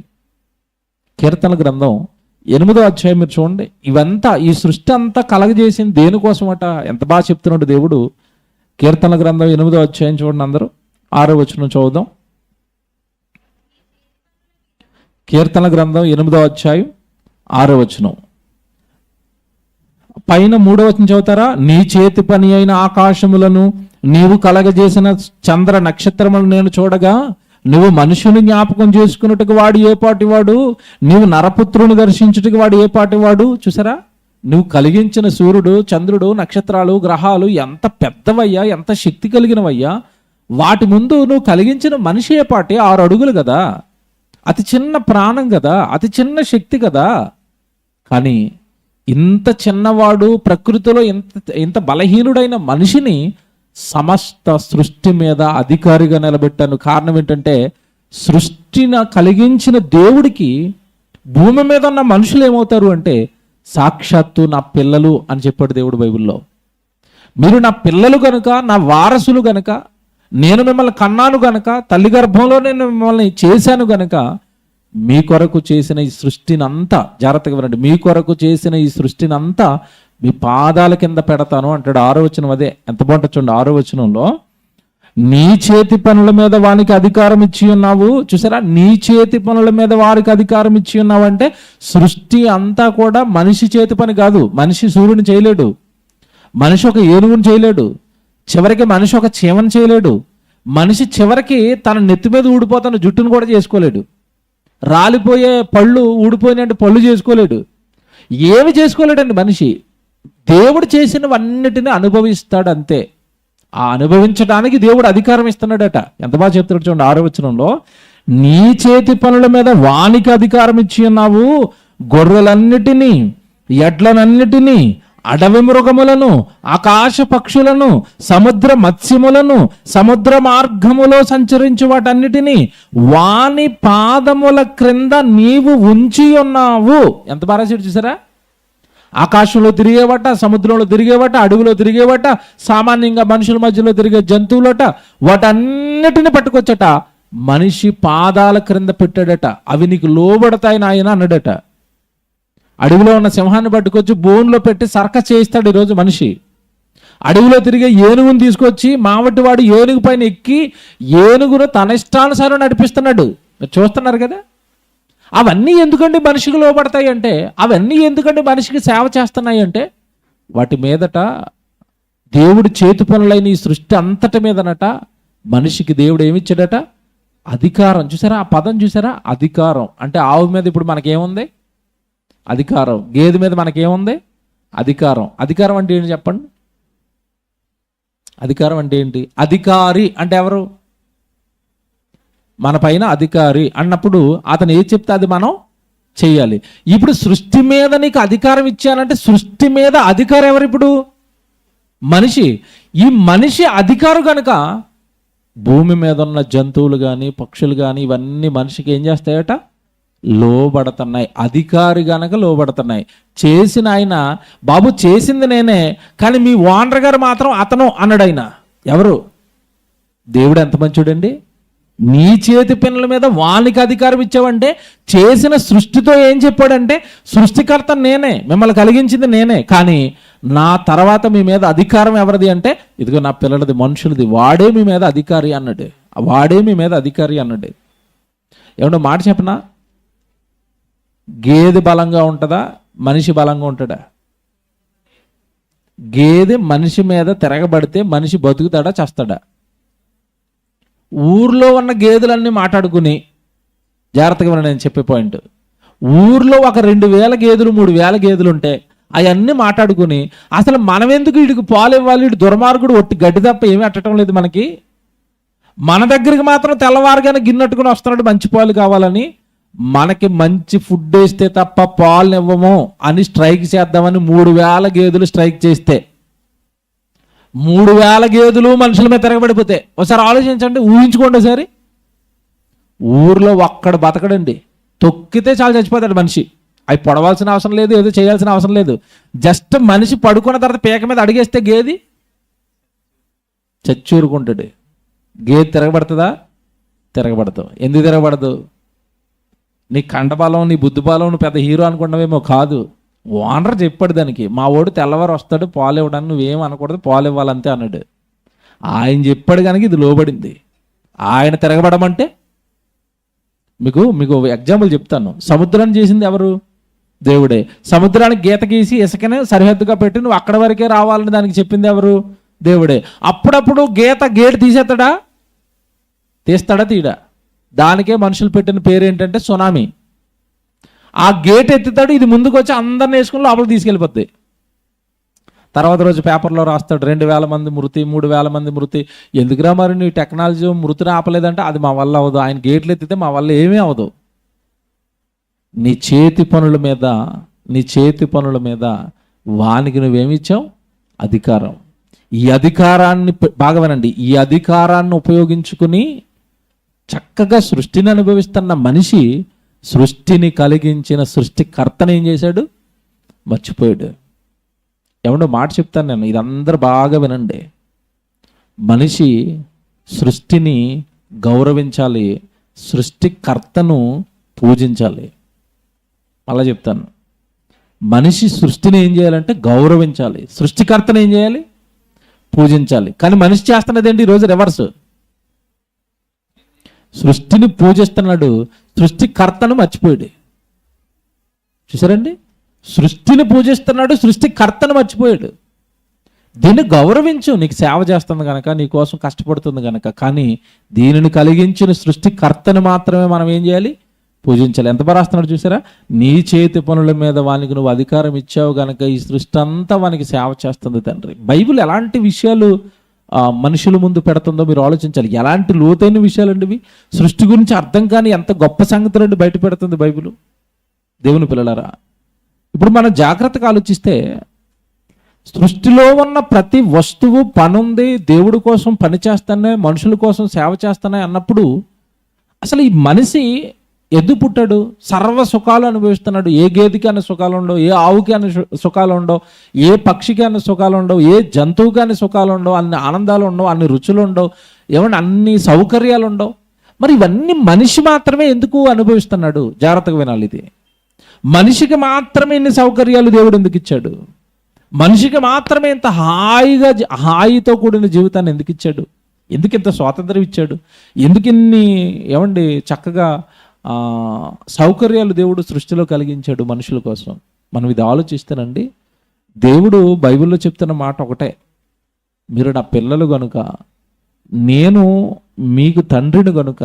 A: కీర్తన గ్రంథం 8వ అధ్యాయం మీరు చూడండి. ఇవంతా, ఈ సృష్టి అంతా కలగజేసింది దేనికోసం అట, ఎంత బాగా చెప్తున్నాడు దేవుడు. కీర్తన గ్రంథం 8వ అధ్యాయం చూడండి, అందరూ 6వ వచనం చదువుదాం. కీర్తన గ్రంథం 8వ అధ్యాయం 6వ వచనం. పైన 3వ వచనం చదువుతారా? నీ చేతి పని అయిన ఆకాశములను నీవు కలగజేసిన చంద్ర నక్షత్రములను నేను చూడగా, నువ్వు మనుషుని జ్ఞాపకం చేసుకున్నట్టుకు వాడు ఏ పాటివాడు, నీవు నరపుత్రుని దర్శించుటకు వాడు ఏ పాటివాడు. చూసారా, నువ్వు కలిగించిన సూర్యుడు, చంద్రుడు, నక్షత్రాలు, గ్రహాలు ఎంత పెద్దవయ్యా, ఎంత శక్తి కలిగినవయ్యా. వాటి ముందు నువ్వు కలిగించిన మనిషి ఏ పాటి, 6 అడుగులు కదా, అతి చిన్న ప్రాణం కదా, అతి చిన్న శక్తి కదా. కానీ ఇంత చిన్నవాడు, ప్రకృతిలో ఇంత బలహీనుడైన మనిషిని సమస్త సృష్టి మీద అధికారిగా నిలబెట్టాను. కారణం ఏంటంటే సృష్టిని కలిగించిన దేవుడికి భూమి మీద ఉన్న మనుషులు ఏమవుతారు అంటే సాక్షాత్తు నా పిల్లలు అని చెప్పాడు దేవుడు బైబిల్లో. మీరు నా పిల్లలు గనుక, నా వారసులు గనుక, నేను మిమ్మల్ని కన్నాను గనుక, తల్లి గర్భంలో నేను మిమ్మల్ని చేశాను గనుక, మీ కొరకు చేసిన ఈ సృష్టిని అంతా, జాగ్రత్తగా వినండి, మీ కొరకు చేసిన ఈ సృష్టిని అంతా మీ పాదాల కింద పెడతాను అంటాడు. 6వ వచనం అదే, ఎంత బాగుంటుంది చూడండి. 6వ వచనంలో నీ చేతి పనుల మీద వానికి అధికారం ఇచ్చి ఉన్నావు. చూసారా, నీ చేతి పనుల మీద వారికి అధికారం ఇచ్చి ఉన్నావు అంటే సృష్టి అంతా కూడా మనిషి చేతి పని కాదు. మనిషి సూర్యుని చేయలేడు, మనిషి ఒక ఏనుగుని చేయలేడు, చివరికి మనిషి ఒక చీమని చేయలేడు, మనిషి చివరికి తన నెత్తి మీద ఊడిపోతున్న జుట్టును కూడా చేసుకోలేడు, రాలిపోయే పళ్ళు, ఊడిపోయిన పళ్ళు చేసుకోలేడు, ఏమి చేసుకోలేడండి మనిషి. దేవుడు చేసినవన్నిటిని అనుభవిస్తాడు అంతే. ఆ అనుభవించడానికి దేవుడు అధికారం ఇస్తున్నాడట. ఎంత బాగా చెప్తాడు చూడండి 6వ వచనంలో, నీ చేతి పనుల మీద వానికి అధికారం ఇచ్చి ఉన్నావు. గొర్రెలన్నిటినీ, ఎడ్లనన్నిటినీ, అడవి మృగములను, ఆకాశ పక్షులను, సముద్ర మత్స్యములను, సముద్ర మార్గములో సంచరించు వాటన్నిటినీ వాని పాదముల క్రింద నీవు ఉంచి ఉన్నావు. ఎంత బాగా చూసారా, ఆకాశంలో తిరిగేవట, సముద్రంలో తిరిగేవట, అడవిలో తిరిగేవట, సామాన్యంగా మనుషుల మధ్యలో తిరిగే జంతువులట, వాటన్నిటిని పట్టుకొచ్చట మనిషి పాదాల క్రింద పెట్టాడట. అవి నీకు లోబడతాయి నాయన అన్నాడట. అడవిలో ఉన్న సింహాన్ని పట్టుకొచ్చి బోన్లో పెట్టి సర్కస్ చేయిస్తాడు ఈరోజు మనిషి. అడవిలో తిరిగే ఏనుగును తీసుకొచ్చి మావటి వాడు ఏనుగు పైన ఎక్కి ఏనుగును తన ఇష్టానుసారం నడిపిస్తున్నాడు. మీరు చూస్తున్నారు కదా. అవన్నీ ఎందుకండి మనిషికి లోబడతాయి అంటే, అవన్నీ ఎందుకండి మనిషికి సేవ చేస్తున్నాయి అంటే, వాటి మీదట దేవుడు చేతి పనులైన ఈ సృష్టి అంతటి మీదనట మనిషికి దేవుడు ఏమిచ్చాడట, అధికారం. చూసారా ఆ పదం, చూసారా, అధికారం. అంటే ఆవు మీద ఇప్పుడు మనకేముంది, అధికారం. గేదె మీద మనకేముంది, అధికారం. అధికారం అంటే ఏంటి చెప్పండి, అధికారం అంటే ఏంటి? అధికారి అంటే ఎవరు? మన పైన అధికారి అన్నప్పుడు అతను ఏది చెప్తే అది మనం చెయ్యాలి. ఇప్పుడు సృష్టి మీద నీకు అధికారం ఇచ్చానంటే సృష్టి మీద అధికారం ఎవరు? ఇప్పుడు మనిషి. ఈ మనిషి అధికారు కనుక భూమి మీద ఉన్న జంతువులు కానీ, పక్షులు కానీ, ఇవన్నీ మనిషికి ఏం చేస్తాయట, లోబడుతున్నాయి. అధికారి గనక లోబడుతున్నాయి. చేసిన ఆయన, బాబు చేసింది నేనే, కానీ మీ ఓనర్ గారు మాత్రం అతను అన్నాడు. ఆయన ఎవరు? దేవుడు. ఎంత మంచోడండి. నీ చేతి పిన్నల మీద వానికి అధికారం ఇచ్చావంటే చేసిన సృష్టితో ఏం చెప్పాడంటే, సృష్టికర్త నేనే, మిమ్మల్ని కలిగించింది నేనే, కానీ నా తర్వాత మీ మీద అధికారం ఎవరిది అంటే ఇదిగో నా పిల్లలది, మనుషులది. వాడే మీ మీద అధికారి అన్నాడు. వాడే మీ మీద అధికారి అన్నాడు. ఏమన్నా మాట చెప్పనా, గేదె బలంగా ఉంటుందా, మనిషి బలంగా ఉంటాడా? గేదె మనిషి మీద తిరగబడితే మనిషి బతుకుతాడా, చస్తాడా? ఊర్లో ఉన్న గేదెలన్నీ మాట్లాడుకుని, జాగ్రత్తగా నేను చెప్పే పాయింట్, ఊర్లో ఒక 2000 గేదెలు 3000 గేదెలు ఉంటే అవన్నీ మాట్లాడుకుని, అసలు మనం ఎందుకు వీడికి పాలు ఇవ్వాలి, వీడు దుర్మార్గుడు, ఒట్టి గడ్డి తప్ప ఏమీ అట్టడం లేదు మనకి, మన దగ్గరికి మాత్రం తెల్లవారుగానే గిన్నెట్టుకుని వస్తున్నాడు మంచి పాలు కావాలని, మనకి మంచి ఫుడ్ వేస్తే తప్ప పాలు ఇవ్వము అని స్ట్రైక్ చేద్దామని 3000 గేదెలు స్ట్రైక్ చేస్తే, 3000 గేదెలు మనుషుల మీద తిరగబడిపోతే ఒకసారి ఆలోచించండి, ఊహించుకోండి ఒకసారి. ఊర్లో ఒక్కడు బతకడండి, తొక్కితే చాలు చచ్చిపోతాడు మనిషి. అవి పొడవాల్సిన అవసరం లేదు, ఏదో చేయాల్సిన అవసరం లేదు. జస్ట్ మనిషి పడుకున్న తర్వాత పీక మీద అడిగేస్తే గేది చచ్చూరుకుంటాడు. గేది తిరగబడుతుందా? తిరగబడతావు. ఎందుకు తిరగబడదు? నీ కండబలం, నీ బుద్ధిబలం, నువ్వు పెద్ద హీరో అనుకున్నావేమో కాదు. ఓనర్ చెప్పాడు దానికి, మా వాడు తెల్లవారు వస్తాడు పాలు ఇవ్వడానికి, నువ్వేం అనకూడదు, పాలు ఇవ్వాలంతే అన్నాడు. ఆయన చెప్పాడు కనుక ఇది లోబడింది. ఆయన తిరగబడమంటే మీకు ఎగ్జాంపుల్ చెప్తాను. సముద్రాన్ని చేసింది ఎవరు? దేవుడే. సముద్రానికి గీత గీసి ఇసుకనే సరిహద్దుగా పెట్టి నువ్వు అక్కడ వరకే రావాలని దానికి చెప్పింది ఎవరు? దేవుడే. అప్పుడప్పుడు గేటు తీసేస్తాడా? తీస్తాడా? తీయడా? దానికే మనుషులు పెట్టిన పేరు ఏంటంటే సునామీ. ఆ గేట్ ఎత్తుతాడు, ఇది ముందుకు వచ్చి అందరిని వేసుకుని లోపలికి తీసుకెళ్ళిపోద్ది. తర్వాత రోజు పేపర్లో రాస్తాడు 2000 మంది మృతి, 3000 మంది మృతి. ఎందుకురా మరి నీ టెక్నాలజీ మృతిని ఆపలేదంటే అది మా వల్ల అవ్వదు, ఆయన గేట్లు ఎత్తితే మా వల్ల ఏమీ అవ్వదు. నీ చేతి పనుల మీద వానికి నువ్వేమిచ్చావు? అధికారం. ఈ అధికారాన్ని బాగా వినండి, ఈ అధికారాన్ని ఉపయోగించుకుని చక్కగా సృష్టిని అనుభవిస్తున్న మనిషి సృష్టిని కలిగించిన సృష్టికర్తను ఏం చేశాడు? మర్చిపోయాడు. ఏమన్నా మాట చెప్తాను నేను, ఇది అందరూ బాగా వినండి. మనిషి సృష్టిని గౌరవించాలి, సృష్టికర్తను పూజించాలి. అలా చెప్తాను. మనిషి సృష్టిని ఏం చేయాలంటే గౌరవించాలి, సృష్టికర్తను ఏం చేయాలి? పూజించాలి. కానీ మనిషి చేస్తున్నది ఏంటి? ఈరోజు రివర్స్. సృష్టిని పూజిస్తున్నాడు, సృష్టికర్తను మర్చిపోయాడు. చూసారండి? సృష్టిని పూజిస్తున్నాడు, సృష్టికర్తను మర్చిపోయాడు. దీన్ని గౌరవించు, నీకు సేవ చేస్తుంది కనుక, నీ కోసం కష్టపడుతుంది కనుక. కానీ దీనిని కలిగించిన సృష్టికర్తను మాత్రమే మనం ఏం చేయాలి? పూజించాలి. ఎంత బాగా రాస్తున్నాడు చూసారా? నీ చేతి పనుల మీద వానికి నువ్వు అధికారం ఇచ్చావు కనుక ఈ సృష్టి అంతా వానికి సేవ చేస్తుంది తండ్రి. బైబిల్ ఎలాంటి విషయాలు మనుషుల ముందు పెడుతుందో మీరు ఆలోచించాలి. ఎలాంటి లోతైన విషయాలు అండి ఇవి. సృష్టి గురించి అర్థం కాని ఎంత గొప్ప సంగతులు బయట పెడుతుంది బైబిల్. దేవుని పిల్లలారా, ఇప్పుడు మనం జాగ్రత్తగా ఆలోచిస్తే సృష్టిలో ఉన్న ప్రతి వస్తువు పనుంది, దేవుడి కోసం పని చేస్తానే, మనుషుల కోసం సేవ చేస్తానే అన్నప్పుడు అసలు ఈ మనిషి ఎందుకు పుట్టాడు? సర్వ సుఖాలు అనుభవిస్తున్నాడు. ఏ గేదెకి అనే సుఖాలు ఉండవు, ఏ ఆవుకి అనే సుఖాలు ఉండవు, ఏ పక్షికి అనే సుఖాలు ఉండవు, ఏ జంతువుకి అనే సుఖాలు ఉండవు, అన్ని ఆనందాలు ఉండవు, అన్ని రుచులు ఉండవు, ఏమన్నా అన్ని సౌకర్యాలు ఉండవు. మరి ఇవన్నీ మనిషి మాత్రమే ఎందుకు అనుభవిస్తున్నాడు? జాగ్రత్తగా వినాలి. ఇది మనిషికి మాత్రమే ఇన్ని సౌకర్యాలు దేవుడు ఎందుకు ఇచ్చాడు? మనిషికి మాత్రమే ఇంత హాయితో కూడిన జీవితాన్ని ఎందుకు ఇచ్చాడు? ఎందుకు ఇంత స్వాతంత్రం ఇచ్చాడు? ఎందుకు ఇన్ని చక్కగా సౌకర్యాలు దేవుడు సృష్టిలో కలిగించాడు మనుషుల కోసం? మనం ఇది ఆలోచిస్తేనండి, దేవుడు బైబిల్లో చెప్తున్న మాట ఒకటే, మీరు నా పిల్లలు గనుక, నేను మీకు తండ్రిని గనుక,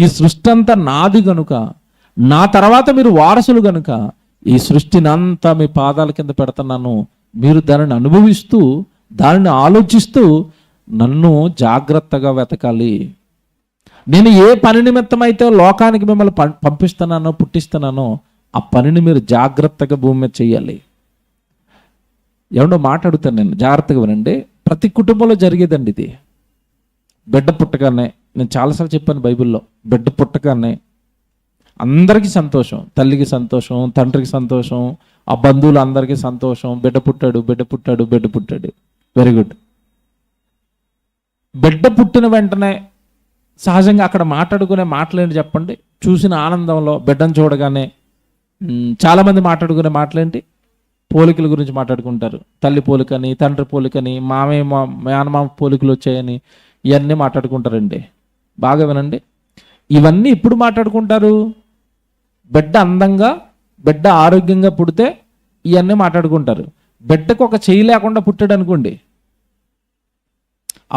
A: ఈ సృష్టి అంతా నాది గనుక, నా తర్వాత మీరు వారసులు గనుక ఈ సృష్టిని అంతా మీ పాదాల కింద పెడుతున్నాను. మీరు దానిని అనుభవిస్తూ, దానిని ఆలోచిస్తూ నన్ను జాగ్రత్తగా వెతకాలి. నేను ఏ పని నిమిత్తం అయితే లోకానికి మిమ్మల్ని పంపిస్తున్నానో, పుట్టిస్తున్నానో ఆ పనిని మీరు జాగ్రత్తగా భూమి మీద చెయ్యాలి. మాట్లాడుతాను నేను, జాగ్రత్తగా వినండి. ప్రతి కుటుంబంలో జరిగేదండి ఇది. బిడ్డ పుట్టగానే, నేను చాలాసార్లు చెప్పాను బైబిల్లో, బిడ్డ పుట్టగానే అందరికీ సంతోషం, తల్లికి సంతోషం, తండ్రికి సంతోషం, ఆ బంధువులు అందరికీ సంతోషం. బిడ్డ పుట్టాడు. Very good. బిడ్డ పుట్టిన వెంటనే సహజంగా అక్కడ మాట్లాడుకునే మాటలేంటి చెప్పండి? చూసిన ఆనందంలో బిడ్డను చూడగానే చాలామంది మాట్లాడుకునే మాటలేంటి? పోలికల గురించి మాట్లాడుకుంటారు. తల్లి పోలికని, తండ్రి పోలికని, మేనమామ పోలికలు వచ్చాయని ఇవన్నీ మాట్లాడుకుంటారండి. బాగా వినండి, ఇవన్నీ ఇప్పుడు మాట్లాడుకుంటారు. బిడ్డ అందంగా, బిడ్డ ఆరోగ్యంగా పుడితే ఇవన్నీ మాట్లాడుకుంటారు. బిడ్డకు ఒక చెయ్యి లేకుండా పుట్టాడు అనుకోండి,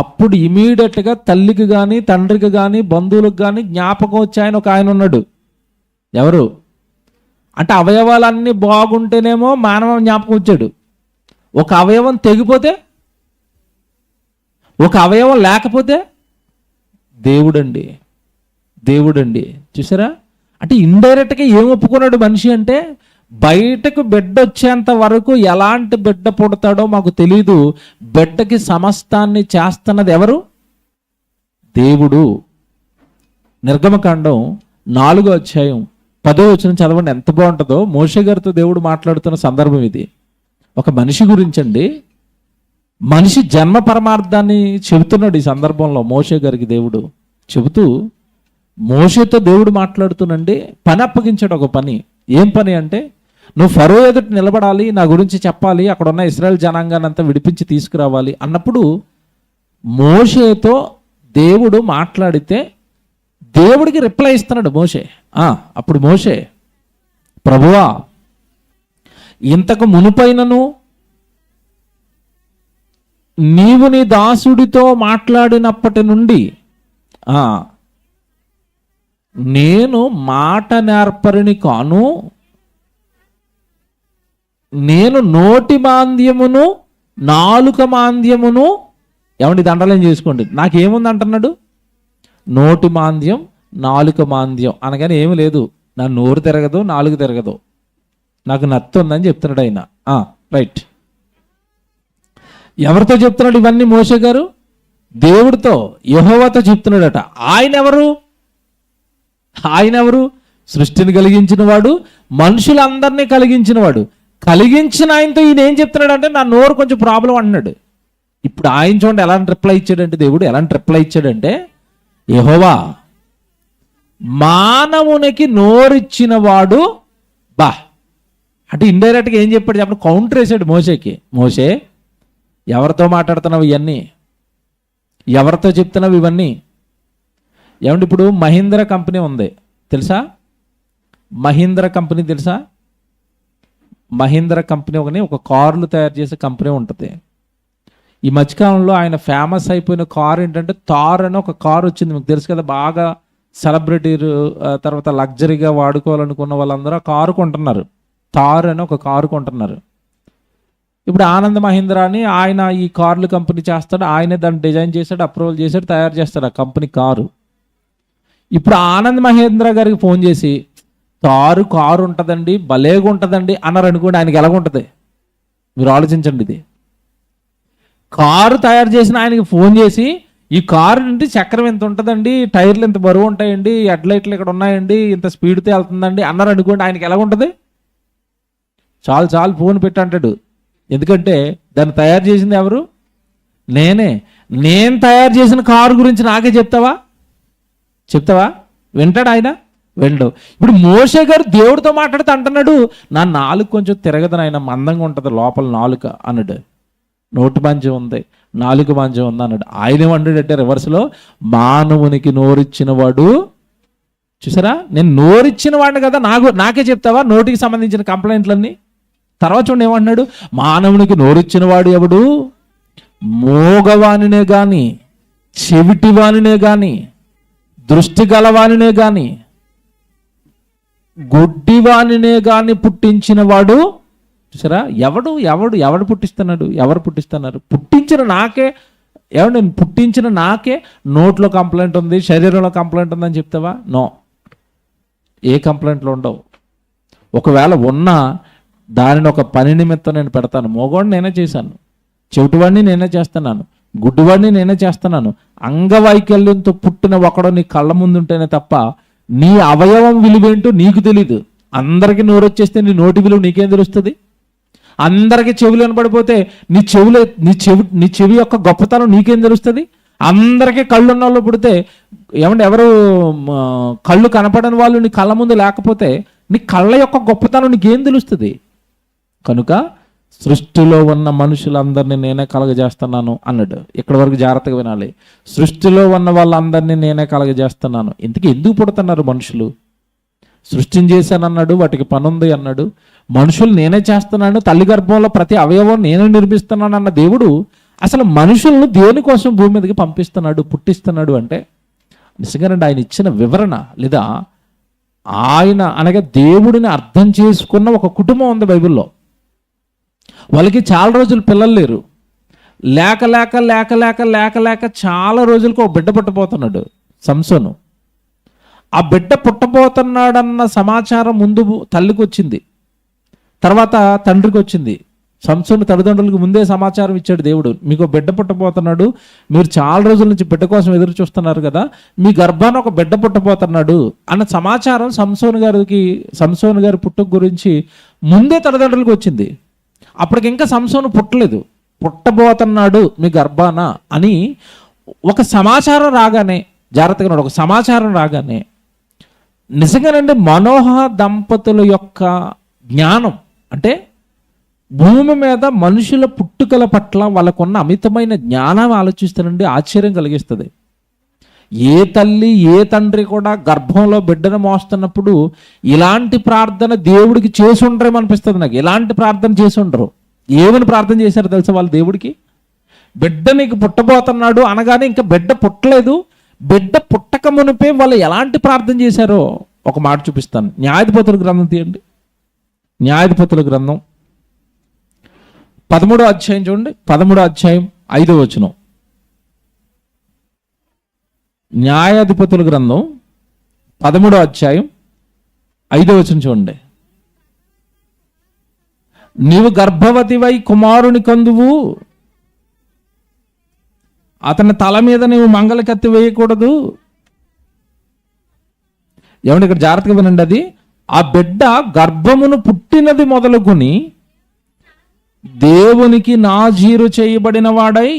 A: అప్పుడు ఇమీడియట్గా తల్లికి కానీ, తండ్రికి కానీ, బంధువులకు కానీ జ్ఞాపకం వచ్చి ఒక ఆయన ఉన్నాడు. ఎవరు అంటే అవయవాలన్నీ బాగుంటేనేమో మానవ జ్ఞాపకం వచ్చాడు. ఒక అవయవం తెగిపోతే, ఒక అవయవం లేకపోతే దేవుడండి. చూసారా? అంటే ఇండైరెక్ట్గా ఏం ఒప్పుకున్నాడు మనిషి అంటే, బయటకు బిడ్డ వచ్చేంత వరకు ఎలాంటి బిడ్డ పుడతాడో మాకు తెలీదు, బిడ్డకి సమస్తాన్ని చేస్తున్నది ఎవరు? దేవుడు. నిర్గమకాండం 4వ అధ్యాయం 10వ వచనం చదవండి, ఎంత బాగుంటుందో. మోషే గారితో దేవుడు మాట్లాడుతున్న సందర్భం ఇది. ఒక మనిషి గురించి అండి, మనిషి జన్మ పరమార్థాన్ని చెబుతున్నాడు ఈ సందర్భంలో మోషే గారికి దేవుడు చెబుతూ. మోషేతో దేవుడు మాట్లాడుతున్నండి, పని అప్పగించాడు. ఒక పని. ఏం పని అంటే, నువ్వు ఫరో ఎదుట నిలబడాలి, నా గురించి చెప్పాలి, అక్కడ ఉన్న ఇశ్రాయేల్ జనాంగాన్ని అంతా విడిపించి తీసుకురావాలి అన్నప్పుడు మోషేతో దేవుడు మాట్లాడితే దేవుడికి రిప్లై ఇస్తున్నాడు మోషే. అప్పుడు మోషే, ప్రభువా, ఇంతకు మునుపైనను నీవు నీ దాసుడితో మాట్లాడినప్పటి నుండి నేను మాట నేర్పరిని కాను, నేను నోటి మాంద్యమును నాలుక మాంద్యమును, ఏమండి దండలేం చేసుకోండి, నాకేముంది అంటున్నాడు, నోటి మాంద్యం నాలుక మాంద్యం అనగానే ఏమి లేదు, నా నోరు తిరగదు, నాలుగు తిరగదు, నాకు నత్తి ఉందని చెప్తున్నాడు ఆయన. రైట్. ఎవరితో చెప్తున్నాడు ఇవన్నీ మోషే గారు? దేవుడితో, యెహోవాతో చెప్తున్నాడట. ఆయన ఎవరు? సృష్టిని కలిగించిన వాడు, మనుషులందరినీ కలిగించిన వాడు. కలిగించిన ఆయనతో ఈయన ఏం చెప్తున్నాడు అంటే, నా నోరు కొంచెం ప్రాబ్లం అంటున్నాడు. ఇప్పుడు ఆయన చూడండి ఎలాంటి రిప్లై ఇచ్చాడంటే, దేవుడు ఎలాంటి రిప్లై ఇచ్చాడంటే, యెహోవా మానవునికి నోరిచ్చిన వాడు అంటే ఇండైరెక్ట్గా ఏం చెప్పాడు చెప్పండి, కౌంటర్ వేసాడు మోషేకి. మోషే, ఎవరితో మాట్లాడుతున్నావు ఇవన్నీ, ఎవరితో చెప్తున్నావు ఇవన్నీ? ఏమంటే ఇప్పుడు మహీంద్రా కంపెనీ ఉంది తెలుసా? మహీంద్రా కంపెనీ తెలుసా? మహీంద్రా కంపెనీ ఒక కార్లు తయారు చేసే కంపెనీ ఉంటుంది. ఈ మధ్యకాలంలో ఆయన ఫేమస్ అయిపోయిన కార్ ఏంటంటే థార్ అని ఒక కార్ వచ్చింది, మీకు తెలుసు కదా. బాగా సెలబ్రిటీలు, తర్వాత లగ్జరీగా వాడుకోవాలనుకున్న వాళ్ళందరూ ఆ కారు కొంటున్నారు. థార్ అని ఒక కారు కొంటున్నారు. ఇప్పుడు ఆనంద్ మహీంద్రా అని ఆయన ఈ కార్లు కంపెనీ చేస్తాడు. ఆయనే దాన్ని డిజైన్ చేశాడు, అప్రూవల్ చేశాడు, తయారు చేస్తాడు ఆ కంపెనీ కారు. ఇప్పుడు ఆనంద్ మహీంద్రా గారికి ఫోన్ చేసి, కారు ఉంటుందండి, భలేగా ఉంటుందండి అన్నారు అనుకోండి, ఆయనకి ఎలాగుంటుంది మీరు ఆలోచించండి. ఇది కారు తయారు చేసిన ఆయనకి ఫోన్ చేసి, ఈ కారు నుండి చక్రం ఎంత ఉంటుందండి, టైర్లు ఎంత బరువు ఉంటాయండి, హెడ్లైట్లు ఇక్కడ ఉన్నాయండి, ఇంత స్పీడ్తో వెళ్తుందండి అన్నారు అనుకోండి, ఆయనకి ఎలాగుంటుంది? చాలు ఫోన్ పెట్టి అంటాడు. ఎందుకంటే దాన్ని తయారు చేసింది ఎవరు? నేను తయారు చేసిన కారు గురించి నాకే చెప్తావా? వింటాడు ఆయన? వెళ్ళడు. ఇప్పుడు మోషే గారు దేవుడితో మాట్లాడుతూ అంటున్నాడు, నా నాలుగు కొంచెం తిరగదు నాయన, మందంగా ఉంటుంది లోపల నాలుక అన్నాడు. నోటి మంచం ఉంది, నాలుగు మంచం ఉంది అన్నాడు. ఆయన ఏమన్నాడంటే రివర్స్లో, మానవునికి నోరిచ్చిన వాడు, చూసారా, నేను నోరిచ్చిన వాడిని కదా, నాకే చెప్తావా నోటికి సంబంధించిన కంప్లైంట్లన్నీ? తర్వాత చూడండి ఏమన్నాడు, మానవునికి నోరిచ్చిన వాడు ఎవడు? మోగవానినే గాని, చెవిటివానినే గాని, దృష్టి గలవానినే గాని, గుడ్డివానినే గాని పుట్టించిన వాడు. చూసారా, ఎవడు పుట్టిస్తున్నాడు? ఎవరు పుట్టిస్తున్నారు? పుట్టించిన నాకే. నేను పుట్టించిన నాకే నోట్లో కంప్లైంట్ ఉంది, శరీరంలో కంప్లైంట్ ఉందని చెప్తావా? నో, ఏ కంప్లైంట్లు ఉండవు. ఒకవేళ ఉన్నా దానిని ఒక పని నిమిత్తం నేను పెడతాను. మోగోడిని నేనే చేశాను, చెవిటివాడిని నేనే చేస్తున్నాను, గుడ్డివాడిని నేనే చేస్తున్నాను. అంగవైకల్యంతో పుట్టిన ఒకడు నీ కళ్ళ ముందుంటేనే తప్ప నీ అవయవం విలువేంటో నీకు తెలీదు. అందరికీ నోరు వచ్చేస్తే నీ నోటి విలువ నీకేం తెలుస్తుంది? అందరికీ చెవులు వినపడిపోతే నీ చెవి యొక్క గొప్పతనం నీకేం తెలుస్తుంది? అందరికీ కళ్ళు ఉన్న వాళ్ళు పుడితే ఎవరు కళ్ళు కనపడని వాళ్ళు నీ కళ్ళ ముందు లేకపోతే నీ కళ్ళ యొక్క గొప్పతనం నీకేం తెలుస్తుంది? కనుక సృష్టిలో ఉన్న మనుషులందరినీ నేనే కలగజేస్తున్నాను అన్నాడు. ఇక్కడి వరకు జాగ్రత్తగా వినాలి. సృష్టిలో ఉన్న వాళ్ళందరినీ నేనే కలగజేస్తున్నాను. ఇంతకీ ఎందుకు పుడుతున్నారు మనుషులు? సృష్టిని చేశానన్నాడు, వాటికి పని ఉంది అన్నాడు. మనుషులు నేనే చేస్తున్నాను, తల్లి గర్భంలో ప్రతి అవయవం నేనే నిర్మిస్తున్నాను అన్న దేవుడు అసలు మనుషులను దేనికోసం భూమి మీదకి పంపిస్తున్నాడు, పుట్టిస్తున్నాడు అంటే నిజంగానండి ఆయన ఇచ్చిన వివరణ, లేదా ఆయన అనగా దేవుడిని అర్థం చేసుకున్న ఒక కుటుంబం ఉంది బైబిల్లో. వాళ్ళకి చాలా రోజులు పిల్లలు లేరు, లేక చాలా రోజులకు ఒక బిడ్డ పుట్టబోతున్నాడు, సంసోను. ఆ బిడ్డ పుట్టబోతున్నాడన్న సమాచారం ముందు తల్లికి వచ్చింది, తర్వాత తండ్రికి వచ్చింది. సంసోను తల్లిదండ్రులకు ముందే సమాచారం ఇచ్చాడు దేవుడు, మీకు బిడ్డ పుట్టబోతున్నాడు, మీరు చాలా రోజుల నుంచి బిడ్డ కోసం ఎదురు చూస్తున్నారు కదా, మీ గర్భాన ఒక బిడ్డ పుట్టబోతున్నాడు అన్న సమాచారం సంసోను గారి పుట్టుక గురించి ముందే తల్లిదండ్రులకు వచ్చింది. అప్పటికి ఇంకా సంసోను పుట్టలేదు, పుట్టబోతున్నాడు మీ గర్భాన అని ఒక సమాచారం రాగానే, జాగ్రత్తగా ఉన్నాడు, ఒక సమాచారం రాగానే నిజంగానండి మనోహ దంపతుల యొక్క జ్ఞానం అంటే భూమి మీద మనుషుల పుట్టుకల పట్ల వాళ్ళకున్న అమితమైన జ్ఞానం ఆలోచిస్తానండి ఆశ్చర్యం కలిగిస్తుంది. ఏ తల్లి ఏ తండ్రి కూడా గర్భంలో బిడ్డను మోస్తున్నప్పుడు ఇలాంటి ప్రార్థన దేవుడికి చేసి ఉండరేమో అనిపిస్తుంది నాకు. ఎలాంటి ప్రార్థన చేసి ఉండరు. ఏమని ప్రార్థన చేశారు తెలుసా వాళ్ళు దేవుడికి? బిడ్డ నీకు పుట్టబోతున్నాడు అనగానే ఇంకా బిడ్డ పుట్టలేదు, బిడ్డ పుట్టక మునిపే వాళ్ళు ఎలాంటి ప్రార్థన చేశారో ఒక మాట చూపిస్తాను. న్యాయాధిపతుల గ్రంథం తీయండి. న్యాయాధిపతుల గ్రంథం 13వ అధ్యాయం చూడండి. 13వ అధ్యాయం 5వ వచనం. న్యాయాధిపతుల గ్రంథం 13వ అధ్యాయం 5వ వచనం చూడండి. నీవు గర్భవతివై కుమారుని కందువు, అతని తల మీద నీవు మంగళ కత్తి వేయకూడదు. ఏమంటే ఇక్కడ జాగ్రత్తగా వినండి, అది ఆ బిడ్డ గర్భమును పుట్టినది మొదలుకొని దేవునికి నాజీరు చేయబడిన వాడై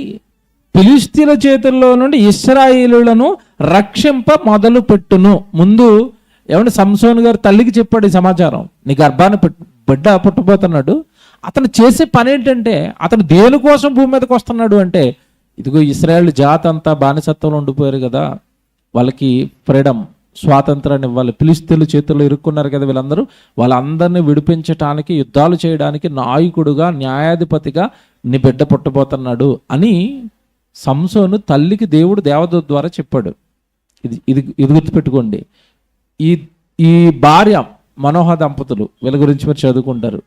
A: ఫిలిష్తీయుల చేతుల్లో నుండి ఇశ్రాయేలులను రక్షింప మొదలు పెట్టును. ముందు ఏమంటే సంసోను గారు తల్లికి చెప్పాడు ఈ సమాచారం, నీ గర్భాన్ని బిడ్డ పుట్టబోతున్నాడు. అతను చేసే పని ఏంటంటే, అతను దేనికోసం భూమి మీదకి వస్తున్నాడు అంటే, ఇదిగో ఇశ్రాయేల్ జాతి అంతా బానిసత్వంలో ఉండిపోయారు కదా, వాళ్ళకి ఫ్రీడమ్ స్వాతంత్రాన్ని ఇవ్వాలి. ఫిలిష్తీయుల చేతుల్లో ఇరుక్కున్నారు కదా వీళ్ళందరూ, వాళ్ళందరినీ విడిపించటానికి, యుద్ధాలు చేయడానికి నాయకుడుగా, న్యాయాధిపతిగా నీ బిడ్డ పుట్టబోతున్నాడు అని సంసోను తల్లికి దేవుడు దేవదూత ద్వారా చెప్పాడు. ఇది గుర్తుపెట్టుకోండి. ఈ భార్య మనోహ దంపతులు, వీళ్ళ గురించి మీరు చదువుకుంటారు.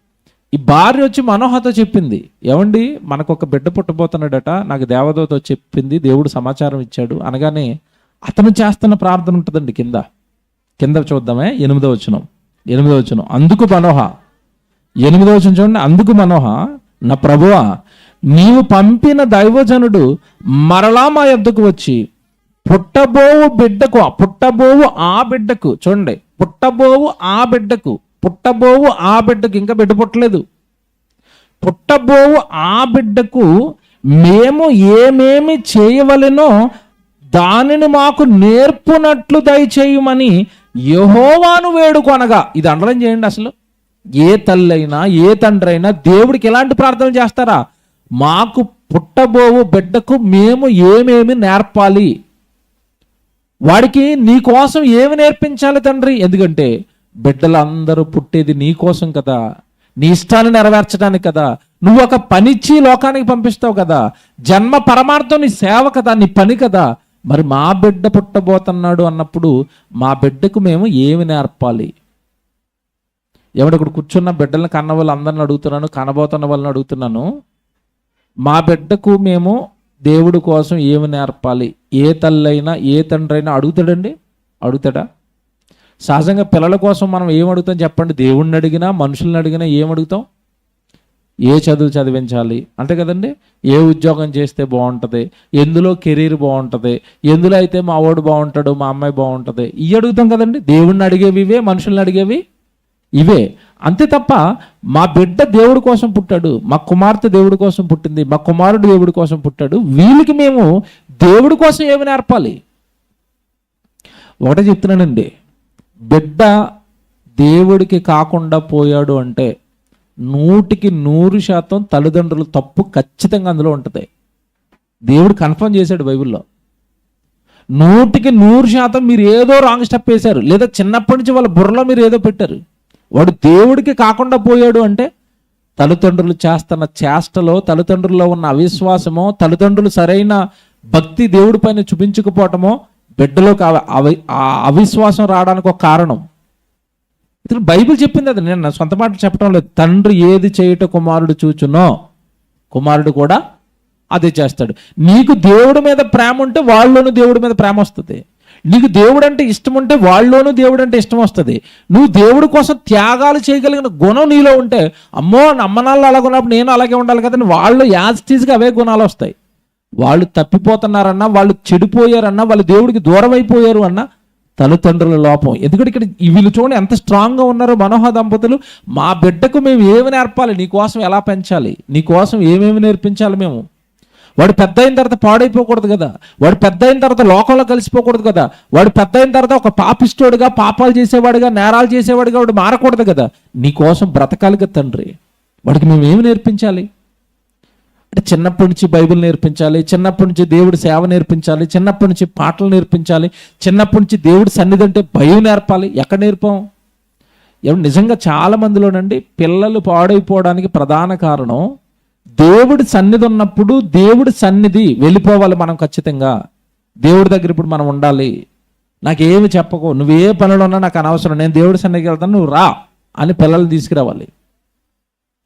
A: ఈ భార్య వచ్చి మనోహతో చెప్పింది, ఏమండి మనకు ఒక బిడ్డ పుట్టబోతున్నాడట, నాకు దేవదూత చెప్పింది, దేవుడు సమాచారం ఇచ్చాడు అనగానే అతను చేస్తున్న ప్రార్థన ఉంటుందండి. కింద చూద్దామే. 8వ వచనం. అందుకు మనోహ, 8వ వచనం చూడండి. అందుకు మనోహ, నా ప్రభువా, నీవు పంపిన దైవజనుడు మరలా మా యొద్దకు వచ్చి పుట్టబోవు ఆ బిడ్డకు ఇంకా బిడ్డ పుట్టలేదు, పుట్టబోవు ఆ బిడ్డకు మేము ఏమేమి చేయవలెనో దానిని మాకు నేర్పునట్లు దయచేయమని యెహోవాను వేడుకొనగా. ఇది అండర్లైన్ చేయండి. అసలు ఏ తల్లి అయినా ఏ తండ్రి అయినా దేవుడికి ఎలాంటి ప్రార్థనలు చేస్తారా? మాకు పుట్టబోవు బిడ్డకు మేము ఏమేమి నేర్పాలి, వాడికి నీ కోసం ఏమి నేర్పించాలి తండ్రి? ఎందుకంటే బిడ్డలందరూ పుట్టేది నీ కోసం కదా, నీ ఇష్టాన్ని నెరవేర్చడానికి కదా, నువ్వు ఒక పనిచ్చి లోకానికి పంపిస్తావు కదా, జన్మ పరమార్థం నీ సేవ కదా, నీ పని కదా. మరి మా బిడ్డ పుట్టబోతున్నాడు అన్నప్పుడు మా బిడ్డకు మేము ఏమి నేర్పాలి? ఎవడు ఇక్కడ కూర్చున్న బిడ్డలను కన్న వాళ్ళు అందరిని అడుగుతున్నాను, కనబోతున్న వాళ్ళని అడుగుతున్నాను, మా బిడ్డకు మేము దేవుడి కోసం ఏమి నేర్పాలి? ఏ తల్లైనా ఏ తండ్రి అయినా అడుగుతాడండి? అడుగుతాడా? సహజంగా పిల్లల కోసం మనం ఏం అడుగుతాం చెప్పండి? దేవుణ్ణి అడిగినా మనుషుల్ని అడిగినా ఏం అడుగుతాం? ఏ చదువు చదివించాలి అంతే కదండి, ఏ ఉద్యోగం చేస్తే బాగుంటుంది, ఎందులో కెరీర్ బాగుంటుంది, ఎందులో అయితే మా వాడు బాగుంటాడు, మా అమ్మాయి బాగుంటుంది, ఇవి అడుగుతాం కదండి. దేవుణ్ణి అడిగేవి ఇవే, మనుషుల్ని అడిగేవి ఇవే. అంతే తప్ప మా బిడ్డ దేవుడి కోసం పుట్టాడు, మా కుమార్తె దేవుడి కోసం పుట్టింది, మా కుమారుడు దేవుడి కోసం పుట్టాడు, వీళ్ళకి మేము దేవుడి కోసం ఏమి నేర్పాలి? ఒకటే చెప్తున్నానండి, బిడ్డ దేవుడికి కాకుండా పోయాడు అంటే 100% తల్లిదండ్రుల తప్పు ఖచ్చితంగా అందులో ఉంటుంది. దేవుడు కన్ఫర్మ్ చేశాడు బైబిల్లో. 100% మీరు ఏదో రాంగ్ స్టెప్ వేశారు, లేదా చిన్నప్పటి నుంచి వాళ్ళ బుర్రలో మీరు ఏదో పెట్టారు. వాడు దేవుడికి కాకుండా పోయాడు అంటే తల్లిదండ్రులు చేస్తున్న చేష్టలో, తల్లిదండ్రుల్లో ఉన్న అవిశ్వాసమో, తల్లిదండ్రులు సరైన భక్తి దేవుడి పైన చూపించకపోవటమో బిడ్డలోకి అవిశ్వాసం రావడానికి ఒక కారణం. ఇతను బైబిల్ చెప్పింది అది, నేను నా సొంత మాటలు చెప్పడం లేదు. తండ్రి ఏది చేయుట కుమారుడు చూచునో కుమారుడు కూడా అదే చేస్తాడు. నీకు దేవుడి మీద ప్రేమ ఉంటే వాళ్ళలోనూ దేవుడి మీద ప్రేమ వస్తుంది. నీకు దేవుడు అంటే ఇష్టం ఉంటే వాళ్ళలోనూ దేవుడు అంటే ఇష్టం వస్తుంది. నువ్వు దేవుడి కోసం త్యాగాలు చేయగలిగిన గుణం నీలో ఉంటే, అమ్మో నమ్మనాళ్ళు అలాగ ఉన్నప్పుడు నేను అలాగే ఉండాలి కదా, వాళ్ళు యాజ్టీజ్గా అవే గుణాలు వస్తాయి. వాళ్ళు తప్పిపోతున్నారన్నా, వాళ్ళు చెడిపోయారన్నా, వాళ్ళు దేవుడికి దూరం అయిపోయారు అన్నా తల్లిదండ్రుల లోపం. ఎందుకంటే ఇక్కడ వీళ్ళు చూడండి ఎంత స్ట్రాంగ్గా ఉన్నారో మనోహ దంపతులు. మా బిడ్డకు మేము ఏమి నేర్పాలి, నీకోసం ఎలా పెంచాలి, నీకోసం ఏమేమి నేర్పించాలి మేము. వాడు పెద్ద అయిన తర్వాత పాడైపోకూడదు కదా, వాడు పెద్ద అయిన తర్వాత లోకంలో కలిసిపోకూడదు కదా, వాడు పెద్ద అయిన తర్వాత ఒక పాపిస్తోడుగా, పాపాలు చేసేవాడుగా, నేరాలు చేసేవాడుగా వాడు మారకూడదు కదా. నీకోసం బ్రతకాలి కదా తండ్రి. వాడికి మేము ఏమి నేర్పించాలి అంటే చిన్నప్పటి నుంచి బైబిల్ నేర్పించాలి, చిన్నప్పటి నుంచి దేవుడి సేవ నేర్పించాలి, చిన్నప్పటి నుంచి పాటలు నేర్పించాలి, చిన్నప్పటి నుంచి దేవుడి సన్నిధి అంటే భయం నేర్పాలి. ఎక్కడ నేర్పాం? నిజంగా చాలా మందిలోనండి పిల్లలు పాడైపోవడానికి ప్రధాన కారణం దేవుడి సన్నిధి ఉన్నప్పుడు దేవుడి సన్నిధి వెళ్ళిపోవాలి మనం ఖచ్చితంగా. దేవుడి దగ్గర ఇప్పుడు మనం ఉండాలి. నాకేమి చెప్పకు, నువ్వే పనులు ఉన్నా నాకు అనవసరం, నేను దేవుడి సన్నిధికి వెళ్తాను, నువ్వు రా అని పిల్లలు తీసుకురావాలి.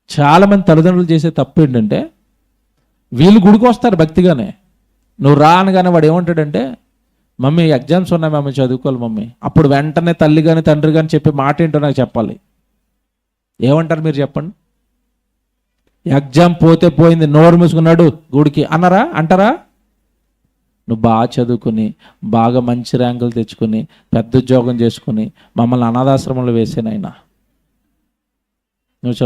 A: చాలామంది తల్లిదండ్రులు చేసే తప్పు ఏంటంటే, వీళ్ళు గుడికి వస్తారు భక్తిగానే, నువ్వు రా అనగానే వాడు ఏమంటాడంటే, మమ్మీ ఎగ్జామ్స్ ఉన్నాయి మమ్మీ చదువుకోవాలి మమ్మీ. అప్పుడు వెంటనే తల్లి కానీ తండ్రి కానీ చెప్పే మాట ఏంటో నాకు చెప్పాలి. ఏమంటారు మీరు చెప్పండి? ఎగ్జామ్ పోతే పోయింది, నోరు మూసుకున్నాడు గుడికి అన్నారా? అంటారా? నువ్వు బాగా చదువుకుని బాగా మంచి ర్యాంకులు తెచ్చుకుని పెద్ద ఉద్యోగం చేసుకుని మమ్మల్ని అనాథాశ్రమంలో వేసేనైనా నువ్వు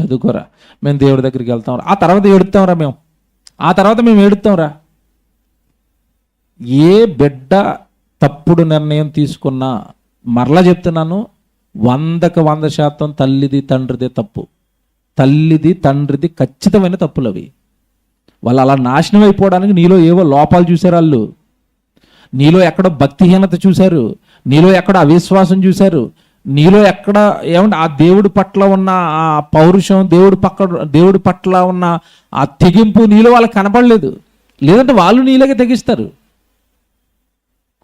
A: చదువుకోరా, మేము దేవుడి దగ్గరికి వెళ్తాం, ఆ తర్వాత ఏడుతాంరా, ఆ తర్వాత మేము ఏడుతాంరా. ఏ బిడ్డ తప్పుడు నిర్ణయం తీసుకున్నా, మరలా చెప్తున్నాను, 100% తల్లిది తండ్రిదే తప్పు. తల్లిది తండ్రిది ఖచ్చితమైన తప్పులు అవి. వాళ్ళు అలా నాశనం అయిపోవడానికి నీలో ఏవో లోపాలు చూశారు, వాళ్ళు నీలో ఎక్కడో భక్తిహీనత చూశారు, నీలో ఎక్కడో అవిశ్వాసం చూశారు, నీలో ఎక్కడ ఏమంటే ఆ దేవుడి పట్ల ఉన్న ఆ పౌరుషం, దేవుడి పట్ల ఉన్న ఆ తెగింపు నీలో వాళ్ళకి కనపడలేదు. లేదంటే వాళ్ళు నీలాగే తెగిస్తారు.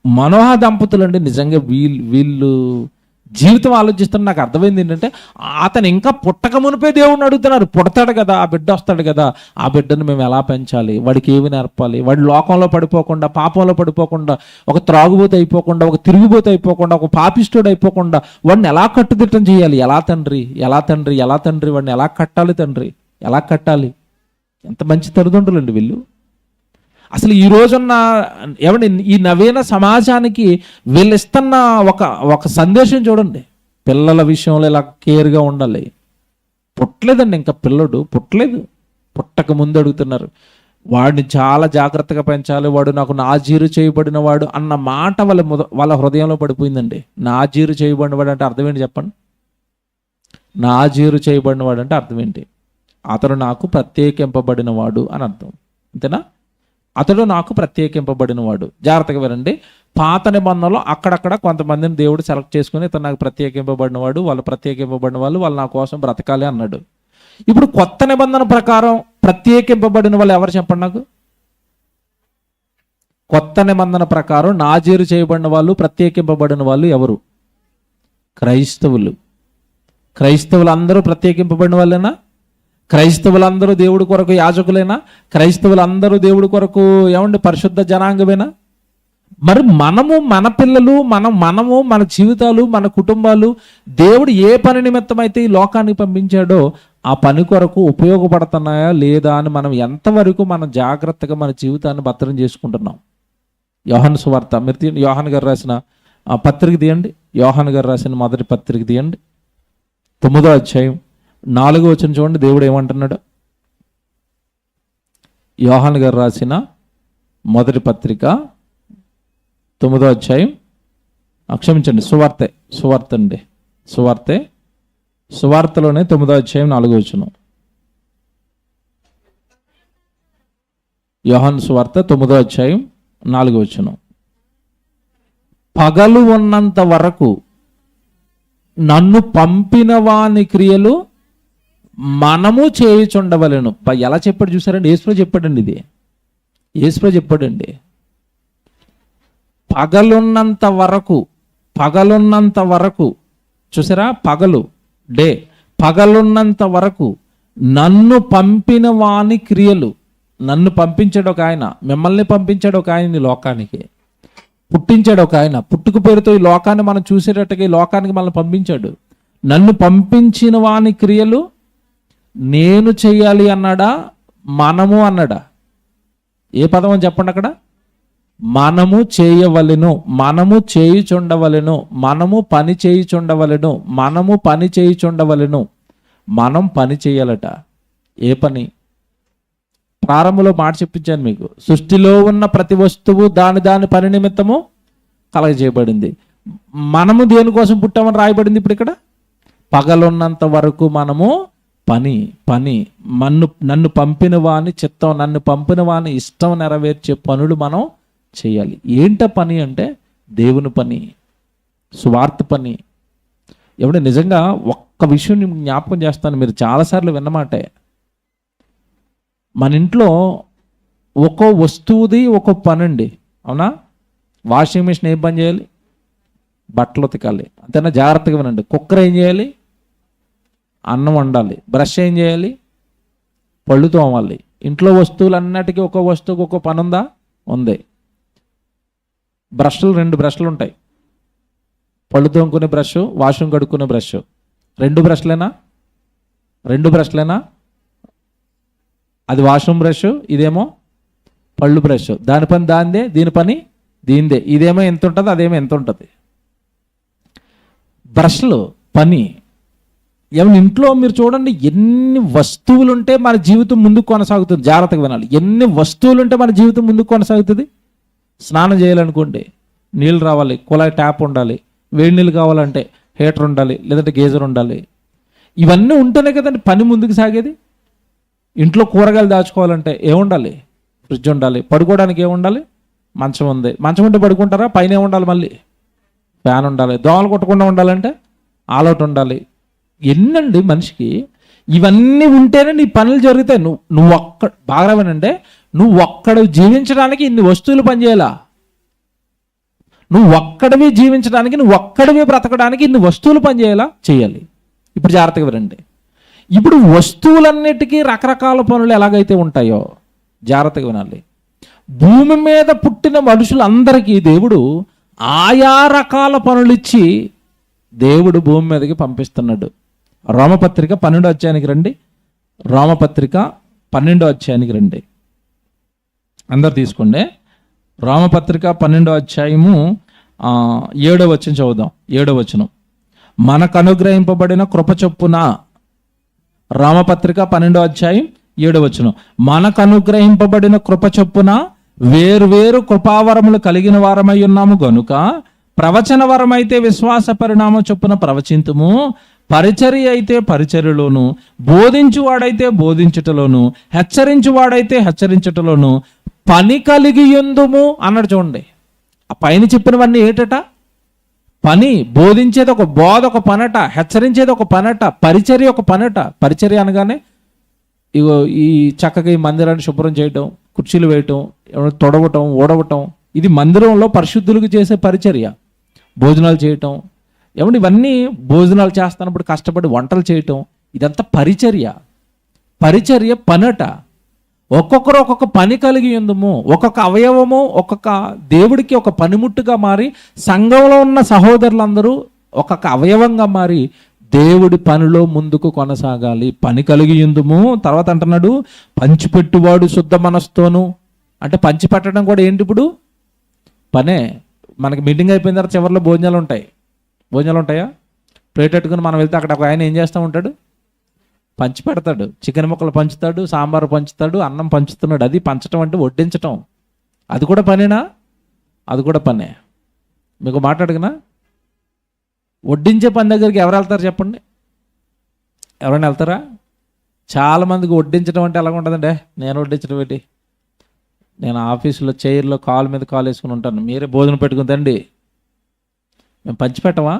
A: మనోహ దంపతులు అండి నిజంగా వీళ్ళు జీవితం ఆలోచిస్తున్న నాకు అర్థమైంది ఏంటంటే, అతను ఇంకా పుట్టక మునిపే దేవుడిని అడుగుతున్నారు. పుడతాడు కదా, ఆ బిడ్డ వస్తాడు కదా, ఆ బిడ్డను మేము ఎలా పెంచాలి, వాడికి ఏమి నేర్పాలి, వాడి లోకంలో పడిపోకుండా, పాపంలో పడిపోకుండా, ఒక త్రాగుబోతు అయిపోకుండా, ఒక తిరుగుబోతు అయిపోకుండా, ఒక పాపిస్టుడు అయిపోకుండా వాడిని ఎలా కట్టుదిట్టం చేయాలి? ఎలా తండ్రి వాడిని ఎలా కట్టాలి? తండ్రి ఎలా కట్టాలి? ఎంత మంచి తల్లిదండ్రులు అండి వీళ్ళు. అసలు ఈ రోజున్న ఏమండి ఈ నవీన సమాజానికి వీళ్ళు ఇస్తున్న ఒక సందేశం చూడండి. పిల్లల విషయంలో ఇలా కేర్గా ఉండాలి. పుట్టలేదండి, ఇంకా పిల్లడు పుట్టక ముందు అడుగుతున్నారు, వాడిని చాలా జాగ్రత్తగా పెంచాలి, వాడు నాకు నాజీరు చేయబడిన వాడు అన్న మాట వాళ్ళ హృదయంలో పడిపోయిందండి. నాజీరు చేయబడిన వాడు అంటే అర్థం ఏంటి చెప్పండి? నాజీరు చేయబడిన వాడు అంటే అర్థం ఏంటి? అతడు నాకు ప్రత్యేకింపబడిన వాడు అని అర్థం, అంతేనా? అతడు నాకు ప్రత్యేకింపబడిన వాడు. జాగ్రత్తగా వినండి. పాత నిబంధనలో అక్కడక్కడ కొంతమందిని దేవుడు సెలెక్ట్ చేసుకుని ఇతను నాకు ప్రత్యేకింపబడిన వాడు, వాళ్ళు ప్రత్యేకింపబడిన వాళ్ళు నా కోసం బ్రతకాలి అన్నాడు. ఇప్పుడు కొత్త నిబంధన ప్రకారం ప్రత్యేకింపబడిన వాళ్ళు ఎవరు చెప్పండి నాకు? కొత్త నిబంధన ప్రకారం నాజీరు చేయబడిన వాళ్ళు, ప్రత్యేకింపబడిన వాళ్ళు ఎవరు? క్రైస్తవులందరూ ప్రత్యేకింపబడిన వాళ్ళేనా? క్రైస్తవులందరూ దేవుడి కొరకు యాజకులేనా? క్రైస్తవులందరూ దేవుడి కొరకు ఏమండి పరిశుద్ధ జనాంగమేనా? మరి మనము, మన పిల్లలు, మనము మన జీవితాలు, మన కుటుంబాలు దేవుడు ఏ పని నిమిత్తం అయితే ఈ లోకానికి పంపించాడో ఆ పని కొరకు ఉపయోగపడుతున్నాయా లేదా అని మనం ఎంతవరకు మనం జాగ్రత్తగా మన జీవితాన్ని భద్రం చేసుకుంటున్నాం? యోహాను సువార్త మీరు యోహాను గారు రాసిన పత్రిక తీయండి. యోహాను గారు రాసిన మొదటి పత్రిక తీయండి, 9వ అధ్యాయం 4వ వచనం చూడండి. దేవుడు ఏమంటున్నాడు? యోహాను గారు రాసిన మొదటి పత్రిక 9వ అధ్యాయం, క్షమించండి, సువార్తలోనే 9వ అధ్యాయం 4వ వచనం. యోహాను సువార్త 9వ అధ్యాయం 4వ వచనం. పగలు ఉన్నంత వరకు నన్ను పంపిన వాని క్రియలు మనము చేయుచుండవలెను. ఎలా చెప్పాడు చూసారండి? యేసుప్రభు చెప్పాడండి, ఇది యేసుప్రభు చెప్పాడండి. పగలున్నంత వరకు చూసారా? పగలున్నంత వరకు నన్ను పంపిన వాని క్రియలు. నన్ను పంపించాడు ఒక ఆయన, మిమ్మల్ని పంపించాడు ఒక ఆయన ఈ లోకానికి. పుట్టించాడు ఒక ఆయన. పుట్టుక పేరుతో ఈ లోకాన్ని మనం చూసేటట్టుగా ఈ లోకానికి మనల్ని పంపించాడు. నన్ను పంపించిన వాని క్రియలు నేను చెయ్యాలి అన్నాడా, మనము అన్నాడా? ఏ పదం అని చెప్పండి అక్కడ. మనము చేయవలెను, మనము చేయుచుండవలెను, మనము పని చేయుచుండవలెను, మనము పని చేయుచుండవలెను. మనం పని చేయాలట. ఏ పని? ప్రారంభంలో మాట చెప్పించాను మీకు. సృష్టిలో ఉన్న ప్రతి వస్తువు దాని దాని పని నిమిత్తము కలగజేయబడింది. మనము దేనికోసం పుట్టామని రాయబడింది ఇప్పుడు ఇక్కడ. పగలున్నంత వరకు మనము పని పని నన్ను పంపిన వాని చిత్తం, నన్ను పంపిన వాని ఇష్టం నెరవేర్చే పనులు మనం చేయాలి. ఏంట పని అంటే దేవుని పని, స్వార్థ పని. ఎవడే నిజంగా ఒక్క విషయం నేను జ్ఞాపకం చేస్తాను, మీరు చాలాసార్లు విన్నమాటే. మన ఇంట్లో ఒక్కో వస్తువుది ఒక్కో పని అండి, అవునా? వాషింగ్ మిషన్ ఏం పని చేయాలి? బట్టలు ఉతకాలి, అంతేనా? జాగ్రత్తగా వినండి. కుక్కర్ ఏం చేయాలి? అన్నం వండాలి. బ్రష్ ఏం చేయాలి? పళ్ళు తోమాలి. ఇంట్లో వస్తువులన్నిటికీ ఒక్కో వస్తువుకి ఒక్కో పని ఉందా? ఉంది. బ్రష్లు 2 బ్రష్లు ఉంటాయి. పళ్ళు తోముకునే బ్రష్, వాష్రూమ్ కడుక్కునే బ్రష్. 2 బ్రష్లేనా? 2 బ్రష్లేనా? అది వాష్రూమ్ బ్రష్, ఇదేమో పళ్ళు బ్రష్. దాని పని దాందే, దీని పని దీందే. ఇదేమో ఎంత ఉంటుంది, అదేమో ఎంత ఉంటుంది. బ్రష్లు పని. ఏమన్నా ఇంట్లో మీరు చూడండి, ఎన్ని వస్తువులు ఉంటే మన జీవితం ముందుకు కొనసాగుతుంది. జాగ్రత్తగా వినాలి. ఎన్ని వస్తువులు ఉంటే మన జీవితం ముందుకు కొనసాగుతుంది. స్నానం చేయాలనుకోండి, నీళ్ళు రావాలి, కుళాయి ట్యాప్ ఉండాలి. వేడి నీళ్ళు కావాలంటే హీటర్ ఉండాలి, లేదంటే గేజర్ ఉండాలి. ఇవన్నీ ఉంటేనే కదండి పని ముందుకు సాగేది. ఇంట్లో కూరగాయలు దాచుకోవాలంటే ఏముండాలి? ఫ్రిడ్జ్ ఉండాలి. పడుకోవడానికి ఏముండాలి? మంచం ఉంది. మంచం ఉంటే పడుకుంటారా? పైన ఏముండాలి? మళ్ళీ ఫ్యాన్ ఉండాలి. దోమలు కొట్టకుండా ఉండాలంటే ఆల్అవుట్ ఉండాలి. ఎన్నండి మనిషికి. ఇవన్నీ ఉంటేనే నీ పనులు జరుగుతాయి. నువ్వు బాగా వినండి, నువ్వు ఒక్కడ జీవించడానికి ఇన్ని వస్తువులు పనిచేయాలా? నువ్వు ఒక్కడవి జీవించడానికి, నువ్వు ఒక్కడవి బ్రతకడానికి ఇన్ని వస్తువులు పనిచేయాలా? చేయాలి. ఇప్పుడు జాగ్రత్తగా వినండి. ఇప్పుడు వస్తువులన్నిటికీ రకరకాల పనులు ఎలాగైతే ఉంటాయో జాగ్రత్తగా వినాలి. భూమి మీద పుట్టిన మనుషులందరికీ దేవుడు ఆయా రకాల పనులు ఇచ్చి దేవుడు భూమి మీదకి పంపిస్తున్నాడు. రోమపత్రిక 12వ అధ్యాయానికి రండి. రోమపత్రిక 12వ అధ్యాయానికి రండి. అందరు తీసుకోండి. రోమపత్రిక 12వ అధ్యాయము 7వ వచనం చదువుదాం. 7వ వచనం. మనకు అనుగ్రహింపబడిన కృప చొప్పున, రామపత్రిక 12వ అధ్యాయం 7వ వచనం. మనకు అనుగ్రహింపబడిన కృప చొప్పున వేర్వేరు కృపావరములు కలిగిన వారమై ఉన్నాము గనుక, ప్రవచన వరం అయితే విశ్వాస పరిణామం చొప్పున ప్రవచింతుము, పరిచర్య అయితే పరిచర్యలోను, బోధించువాడైతే బోధించుటలోను, హెచ్చరించువాడైతే హెచ్చరించుటలోను పని కలిగి యుందుము అన్నాడు. చూడండి, ఆ పైన చెప్పినవన్నీ ఏటట? పని. బోధించేది ఒక బోధ, ఒక పనట. హెచ్చరించేది ఒక పనట. పరిచర్య ఒక పనట. పరిచర్య అనగానే ఇగో ఈ చక్కగా ఈ మందిరాన్ని శుభ్రం చేయటం, కుర్చీలు వేయటం, తొడవటం, ఓడవటం, ఇది మందిరంలో పరిశుద్ధులకు చేసే పరిచర్య. భోజనాలు చేయటం, ఏమంటే ఇవన్నీ భోజనాలు చేస్తున్నప్పుడు కష్టపడి వంటలు చేయటం, ఇదంతా పరిచర్య. పరిచర్య పనట. ఒక్కొక్కరు ఒక్కొక్క పని కలిగి ఉందము. ఒక్కొక్క అవయవము ఒక్కొక్క దేవుడికి ఒక పనిముట్టుగా మారి, సంఘంలో ఉన్న సహోదరులందరూ ఒక్కొక్క అవయవంగా మారి దేవుడి పనిలో ముందుకు కొనసాగాలి. పని కలిగి ఉందము. తర్వాత అంటున్నాడు, పంచిపెట్టువాడు శుద్ధ మనస్తోను. అంటే పంచిపెట్టడం కూడా ఏంటి? ఇప్పుడు పనే. మనకి మీటింగ్ అయిపోయిన తర్వాత చివరిలో భోజనాలు ఉంటాయి. భోజనాలు ఉంటాయా? ప్లేట్ పెట్టుకుని మనం వెళ్తే అక్కడ ఒక ఆయన ఏం చేస్తూ ఉంటాడు? పంచి పెడతాడు. చికెన్ ముక్కలు పంచుతాడు, సాంబారు పంచుతాడు, అన్నం పంచుతున్నాడు. అది పంచడం అంటే వడ్డించటం. అది కూడా పనేనా? అది కూడా పనే. మీకు మాట్లాడుకున్నా, వడ్డించే పని దగ్గరికి ఎవరు వెళ్తారు చెప్పండి? ఎవరైనా వెళ్తారా? చాలామందికి వడ్డించడం అంటే ఎలా ఉంటుందంటే, నేను వడ్డించడం ఏంటి, నేను ఆఫీసులో చైర్లో కాలు మీద కాలు వేసుకుని ఉంటాను, మీరే భోజనం పెట్టుకుందండి. మేము పంచిపెట్టమా?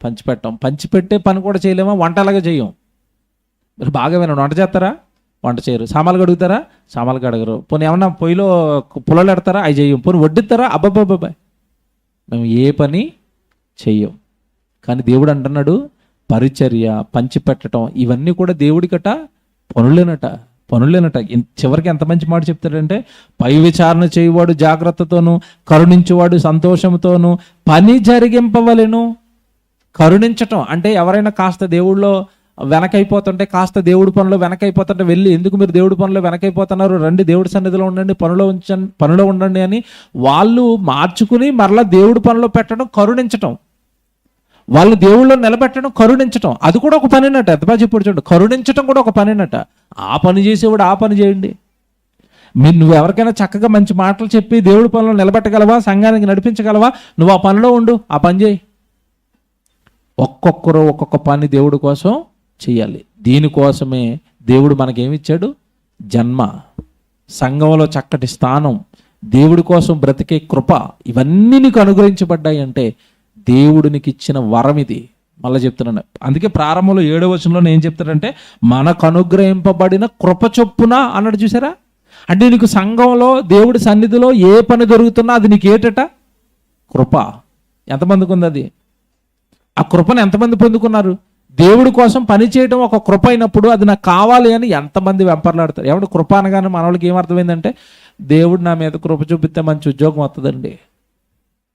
A: పంచిపెట్టాం. పంచిపెట్టే పని కూడా చేయలేమా? వంట అలాగే చెయ్యం. మీరు బాగా వినండి. వంట చేస్తారా? వంట చేయరు. సామాన్లు కడుగుతారా? సామాన్లు కడగరు. పోనీ ఏమన్నా పొయ్యిలో పుల్లలు పెడతారా? అవి చెయ్యం. పోనీ వడ్డిస్తారా? అబ్బాబ్బాబ్బాయ్, మేము ఏ పని చెయ్యం. కానీ దేవుడు అంటున్నాడు, పరిచర్య, పంచిపెట్టడం, ఇవన్నీ కూడా దేవుడికట పనులేనట. పనులేనట. చివరికి ఎంత మంచి మాట చెప్తాడంటే, పై విచారణ చేయువాడు జాగ్రత్తతోనూ కరుణించువాడు సంతోషంతోనూ పని జరిగింపవలెను. కరుణించటం అంటే ఎవరైనా కాస్త దేవుళ్ళో వెనకైపోతుంటే, కాస్త దేవుడి పనిలో వెనకైపోతుంటే వెళ్ళి, ఎందుకు మీరు దేవుడి పనిలో వెనకైపోతున్నారు, రండి దేవుడి సన్నిధిలో ఉండండి, పనిలో ఉండండి అని వాళ్ళు మార్చుకుని మరలా దేవుడి పనిలో పెట్టడం కరుణించటం. వాళ్ళు దేవుళ్ళో నిలబెట్టడం కరుణించటం, అది కూడా ఒక పనినట. ఎంత బాగా చెప్పాడు చూడండి, కరుణించటం కూడా ఒక పనినట. ఆ పని చేసేవాడు ఆ పని చేయండి. నువ్వు ఎవరికైనా చక్కగా మంచి మాటలు చెప్పి దేవుడి పనిలో నిలబెట్టగలవా, సంఘానికి నడిపించగలవా, నువ్వు ఆ పనిలో ఉండు, ఆ పని చేయి. ఒక్కొక్కరు ఒక్కొక్క పని దేవుడి కోసం చేయాలి. దీనికోసమే దేవుడు మనకేమిచ్చాడు? జన్మ, సంఘంలో చక్కటి స్థానం, దేవుడి కోసం బ్రతికే కృప, ఇవన్నీ నీకు అనుగ్రహించబడ్డాయి అంటే దేవుడు నీకు ఇచ్చిన వరం ఇది. మళ్ళీ చెప్తున్నాను, అందుకే ప్రారంభంలో 7వ వచనంలో ఏం చెప్తాడంటే, మనకు అనుగ్రహింపబడిన కృప చొప్పున అన్నాడు. చూసారా? అంటే నీకు సంఘంలో దేవుడి సన్నిధిలో ఏ పని దొరుకుతున్నా అది నీకు ఏటట? కృప. ఎంతమందికి ఉంది అది? ఆ కృపను ఎంతమంది పొందుకున్నారు? దేవుడి కోసం పని చేయడం ఒక కృప అయినప్పుడు అది నాకు కావాలి అని ఎంతమంది వెంపర్లాడతారు. ఎవడు కృప అనగానే మన వాళ్ళకి ఏమర్థమైందంటే, దేవుడు నా మీద కృప చూపిస్తే మంచి ఉద్యోగం వస్తుందండి.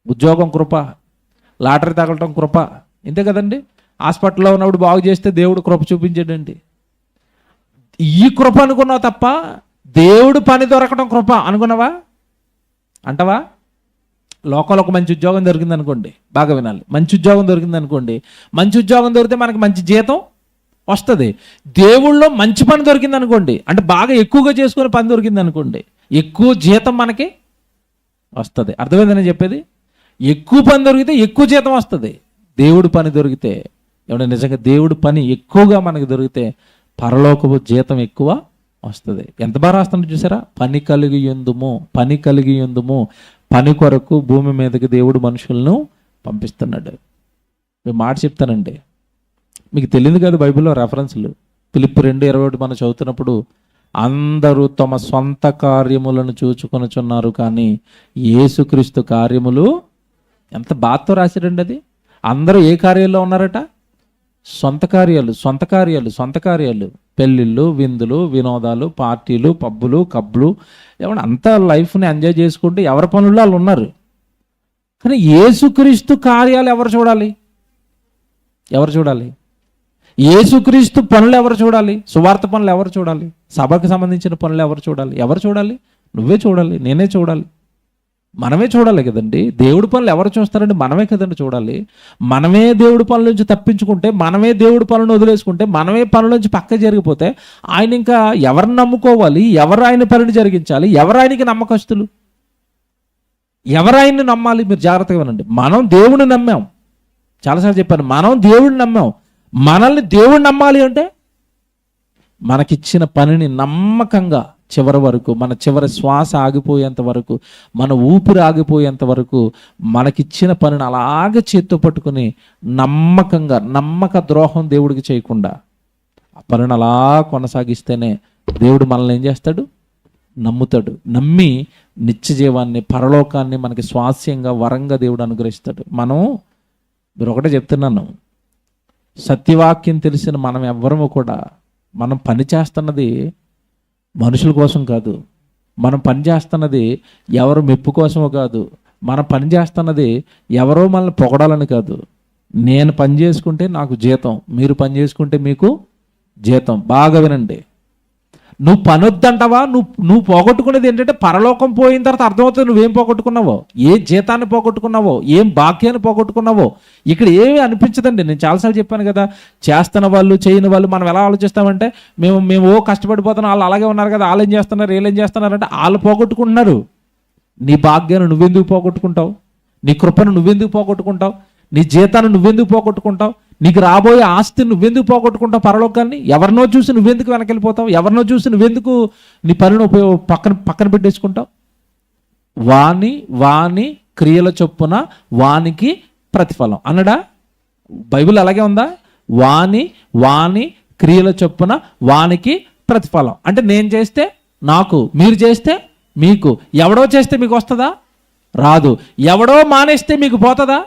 A: ఉద్యోగం కృప, లాటరీ తగలటం కృప, ఇంతే కదండి. హాస్పిటల్లో ఉన్నప్పుడు బాగు చేస్తే దేవుడు కృప చూపించాడండి. ఈ కృప అనుకున్నావు తప్ప దేవుడు పని దొరకడం కృప అనుకున్నావా? అంటవా? లోకంలో ఒక మంచి ఉద్యోగం దొరికింది అనుకోండి, బాగా వినాలి, మంచి ఉద్యోగం దొరికింది అనుకోండి, మంచి ఉద్యోగం దొరికితే మనకి మంచి జీతం వస్తుంది. దేవుళ్ళో మంచి పని దొరికింది అనుకోండి, అంటే బాగా ఎక్కువగా చేసుకునే పని దొరికింది అనుకోండి, ఎక్కువ జీతం మనకి వస్తుంది. అర్థమైందని చెప్పేది? ఎక్కువ పని దొరికితే ఎక్కువ జీతం వస్తుంది. దేవుడు పని దొరికితే, ఏమన్నా నిజంగా దేవుడు పని ఎక్కువగా మనకి దొరికితే పరలోకపు జీతం ఎక్కువ వస్తుంది. ఎంత బాగా రాస్తాను చూసారా? పని కలిగి యుందుము, పని కలిగి యుందుము, పని కొరకు భూమి మీదకి దేవుడు మనుషులను పంపిస్తున్నాడు. మీ మాట చెప్తానండి, మీకు తెలియదు కదా బైబిల్లో రెఫరెన్స్లు. ఫిలిప్పీ 2:21 మనం చదువుతున్నప్పుడు, అందరూ తమ సొంత కార్యములను చూచుకొనుచున్నారు కానీ యేసుక్రీస్తు కార్యములు, ఎంత బాధతో రాశాడండి అది. అందరూ ఏ కార్యాల్లో ఉన్నారట? సొంత కార్యాలు, సొంత కార్యాలు, సొంత కార్యాలు. పెళ్ళిళ్ళు, విందులు, వినోదాలు, పార్టీలు, పబ్బులు, కబ్బులు, ఏమన్నా అంతా లైఫ్ని ఎంజాయ్ చేసుకుంటూ ఎవరి పనుల్లో వాళ్ళు ఉన్నారు. కానీ యేసుక్రీస్తు కార్యాలు ఎవరు చూడాలి? ఎవరు చూడాలి? యేసుక్రీస్తు పనులు ఎవరు చూడాలి? సువార్త పనులు ఎవరు చూడాలి? సభకు సంబంధించిన పనులు ఎవరు చూడాలి? ఎవరు చూడాలి? నువ్వే చూడాలి, నేనే చూడాలి, మనమే చూడాలి కదండి. దేవుడి పనులు ఎవరు చూస్తారండి? మనమే కదండి చూడాలి. మనమే దేవుడి పనుల నుంచి తప్పించుకుంటే, మనమే దేవుడి పనులను వదిలేసుకుంటే, మనమే పనుల నుంచి పక్క జరిగిపోతే ఆయన ఇంకా ఎవరిని నమ్ముకోవాలి? ఎవరు ఆయన పనిని జరిగించాలి? ఎవరు ఆయనకి నమ్మకస్తులు? ఎవరు ఆయన్ని నమ్మాలి? మీరు జాగ్రత్తగా వినండి. మనం దేవుడిని నమ్మాం, చాలాసార్లు చెప్పాను, మనం దేవుడిని నమ్మాం. మనల్ని దేవుడు నమ్మాలి అంటే మనకిచ్చిన పనిని నమ్మకంగా చివరి వరకు, మన చివరి శ్వాస ఆగిపోయేంత వరకు, మన ఊపిరి ఆగిపోయేంత వరకు మనకిచ్చిన పనిని అలాగే చేత్తో పట్టుకుని నమ్మకంగా, నమ్మక ద్రోహం దేవుడికి చేయకుండా ఆ పనిని అలా కొనసాగిస్తేనే దేవుడు మనల్ని ఏం చేస్తాడు? నమ్ముతాడు. నమ్మి నిత్య జీవాన్ని, పరలోకాన్ని మనకి స్వాస్యంగా, వరంగా దేవుడు అనుగ్రహిస్తాడు. మీరు ఒకటే చెప్తున్నాను, సత్యవాక్యం తెలిసిన మనం ఎవ్వరము కూడా మనం పని చేస్తున్నది మనుషుల కోసం కాదు. మనం పని చేస్తున్నది ఎవరు మెప్పు కోసమో కాదు. మనం పని చేస్తున్నది ఎవరో మనల్ని పొగడాలని కాదు. నేను పని చేసుకుంటే నాకు జీతం, మీరు పని చేసుకుంటే మీకు జీతం. బాగా వినండి. నువ్వు పని వద్దంటావా? నువ్వు పోగొట్టుకునేది ఏంటంటే, పరలోకం పోయిన తర్వాత అర్థమవుతుంది నువ్వేం పోగొట్టుకున్నావో, ఏ జీతాన్ని పోగొట్టుకున్నావో, ఏం భాగ్యాన్ని పోగొట్టుకున్నావో. ఇక్కడ ఏమీ అనిపించదండి. నేను చాలాసార్లు చెప్పాను కదా, చేస్తున్న వాళ్ళు, చేయని వాళ్ళు మనం ఎలా ఆలోచిస్తామంటే, మేము కష్టపడిపోతున్నాం, వాళ్ళు అలాగే ఉన్నారు కదా, వాళ్ళు ఏం చేస్తున్నారు, వీళ్ళు ఏం చేస్తున్నారు అంటే వాళ్ళు పోగొట్టుకుంటున్నారు. నీ భాగ్యాన్ని నువ్వెందుకు పోగొట్టుకుంటావు? నీ కృపను నువ్వెందుకు పోగొట్టుకుంటావు? నీ జీతాన్ని నువ్వెందుకు పోగొట్టుకుంటావు? నీకు రాబోయే ఆస్తిని నువ్వెందుకు పోగొట్టుకుంటావు? పరలోకాన్ని ఎవరినో చూసి నువ్వెందుకు వెనకెళ్ళిపోతావు? ఎవరినో చూసి నువ్వెందుకు నీ పనిని పక్కన పెట్టేసుకుంటావు? వాని క్రియల చొప్పున వానికి ప్రతిఫలం అన్నడా? బైబిల్ అలాగే ఉందా? వాని క్రియల చొప్పున వానికి ప్రతిఫలం అంటే, నేను చేస్తే నాకు, మీరు చేస్తే మీకు. ఎవడో చేస్తే మీకు వస్తుందా? రాదు. ఎవడో మానేస్తే మీకు పోతుందా?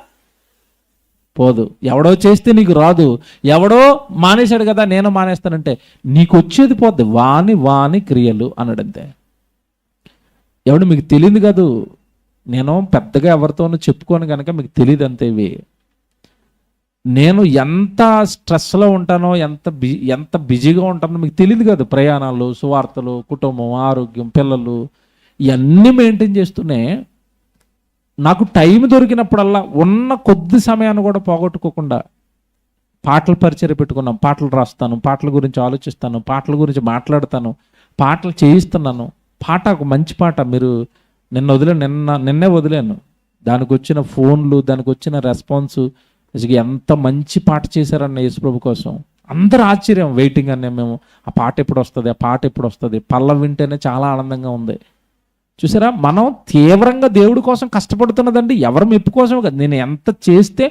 A: పోదు. ఎవడో చేస్తే నీకు రాదు. ఎవడో మానేశాడు కదా నేను మానేస్తానంటే నీకు వచ్చేది పోద్ది. వాని క్రియలు అన్నాడంతే. ఎవడు మీకు తెలియదు కాదు, నేను పెద్దగా ఎవరితోనూ చెప్పుకోను కనుక మీకు తెలియదు అంతే. ఇవి నేను ఎంత స్ట్రెస్లో ఉంటానో, ఎంత బిజీగా ఉంటానో మీకు తెలియదు కాదు. ప్రయాణాలు, సువార్తలు, కుటుంబం, ఆరోగ్యం, పిల్లలు ఇవన్నీ మెయింటైన్ చేస్తూనే నాకు టైం దొరికినప్పుడల్లా ఉన్న కొద్ది సమయాన్ని కూడా పోగొట్టుకోకుండా పాటలు పరిచయం పెట్టుకున్నాం. పాటలు రాస్తాను, పాటల గురించి ఆలోచిస్తాను, పాటల గురించి మాట్లాడతాను, పాటలు చేయిస్తున్నాను. పాట ఒక మంచి పాట మీరు నిన్నే వదిలేను. దానికి వచ్చిన ఫోన్లు, దానికి వచ్చిన రెస్పాన్స్, ఎంత మంచి పాట చేశారన్న యేసుప్రభు కోసం అందరూ ఆశ్చర్యం. వెయిటింగ్ అనే మేము ఆ పాట ఎప్పుడు వస్తుంది. పల్లవి వింటేనే చాలా ఆనందంగా ఉంది. చూసారా, మనం తీవ్రంగా దేవుడి కోసం కష్టపడుతున్నదండి. ఎవరి మెప్పు కోసం కదా. నేను ఎంత చేస్తే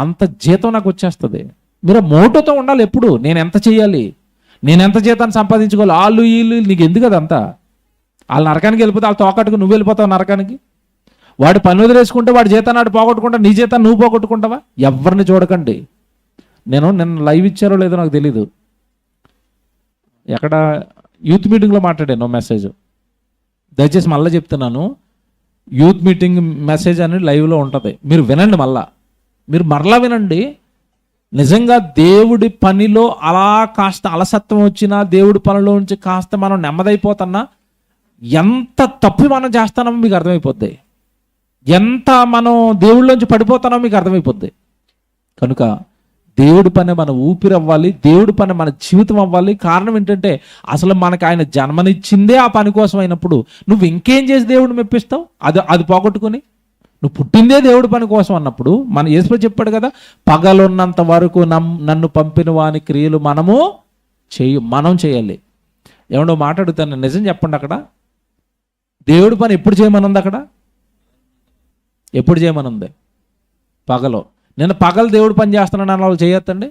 A: అంత జీతం నాకు వచ్చేస్తుంది. మీరు ఆ మోటోతో ఉండాలి ఎప్పుడు. నేను ఎంత చేయాలి, నేను ఎంత జీతాన్ని సంపాదించుకోవాలి, వాళ్ళు వీళ్ళు నీకు ఎందుకు అదంతా. వాళ్ళు నరకానికి వెళ్ళిపోతే వాళ్ళు తోకట్టుకు నువ్వు వెళ్ళిపోతావు నరకానికి. వాడు పని వదిలేసుకుంటే వాడి జీతాన్ని వాడు పోగొట్టుకుంటా, నీ జీతాన్ని నువ్వు పోగొట్టుకుంటావా? ఎవరిని చూడకండి. నిన్న లైవ్ ఇచ్చారో లేదో నాకు తెలీదు, ఎక్కడ యూత్ మీటింగ్లో మాట్లాడాను మెసేజ్. దయచేసి మళ్ళీ చెప్తున్నాను, యూత్ మీటింగ్ మెసేజ్ అనేది లైవ్లో ఉంటుంది. మీరు వినండి, మీరు మరలా వినండి. నిజంగా దేవుడి పనిలో అలా కాస్త అలసత్వం వచ్చినా, దేవుడి పనిలో నుంచి కాస్త మనం నెమ్మదైపోతున్నా, ఎంత తప్పు మనం చేస్తామో మీకు అర్థమైపోద్ది. ఎంత మనం దేవుళ్ళలోంచి పడిపోతానో మీకు అర్థమైపోద్ది. కనుక దేవుడి పని మన ఊపిరి అవ్వాలి, దేవుడి పని మన జీవితం అవ్వాలి. కారణం ఏంటంటే అసలు మనకు ఆయన జన్మనిచ్చిందే ఆ పని కోసం అయినప్పుడు నువ్వు ఇంకేం చేసి దేవుడిని మెప్పిస్తావు? అది పోగొట్టుకుని నువ్వు పుట్టిందే దేవుడి పని కోసం అన్నప్పుడు మన యేసు చెప్పాడు కదా, పగలున్నంత వరకు నన్ను పంపిన వాని క్రియలు మనం చేయాలి. ఏమన్నా మాట్లాడుతాను, నిజం చెప్పండి. అక్కడ దేవుడి పని ఎప్పుడు చేయమనుంది? అక్కడ ఎప్పుడు చేయమనుంది? పగలో. నేను పగలు దేవుడు పని చేస్తున్నాను అన్న వాళ్ళు చేయొత్తండి.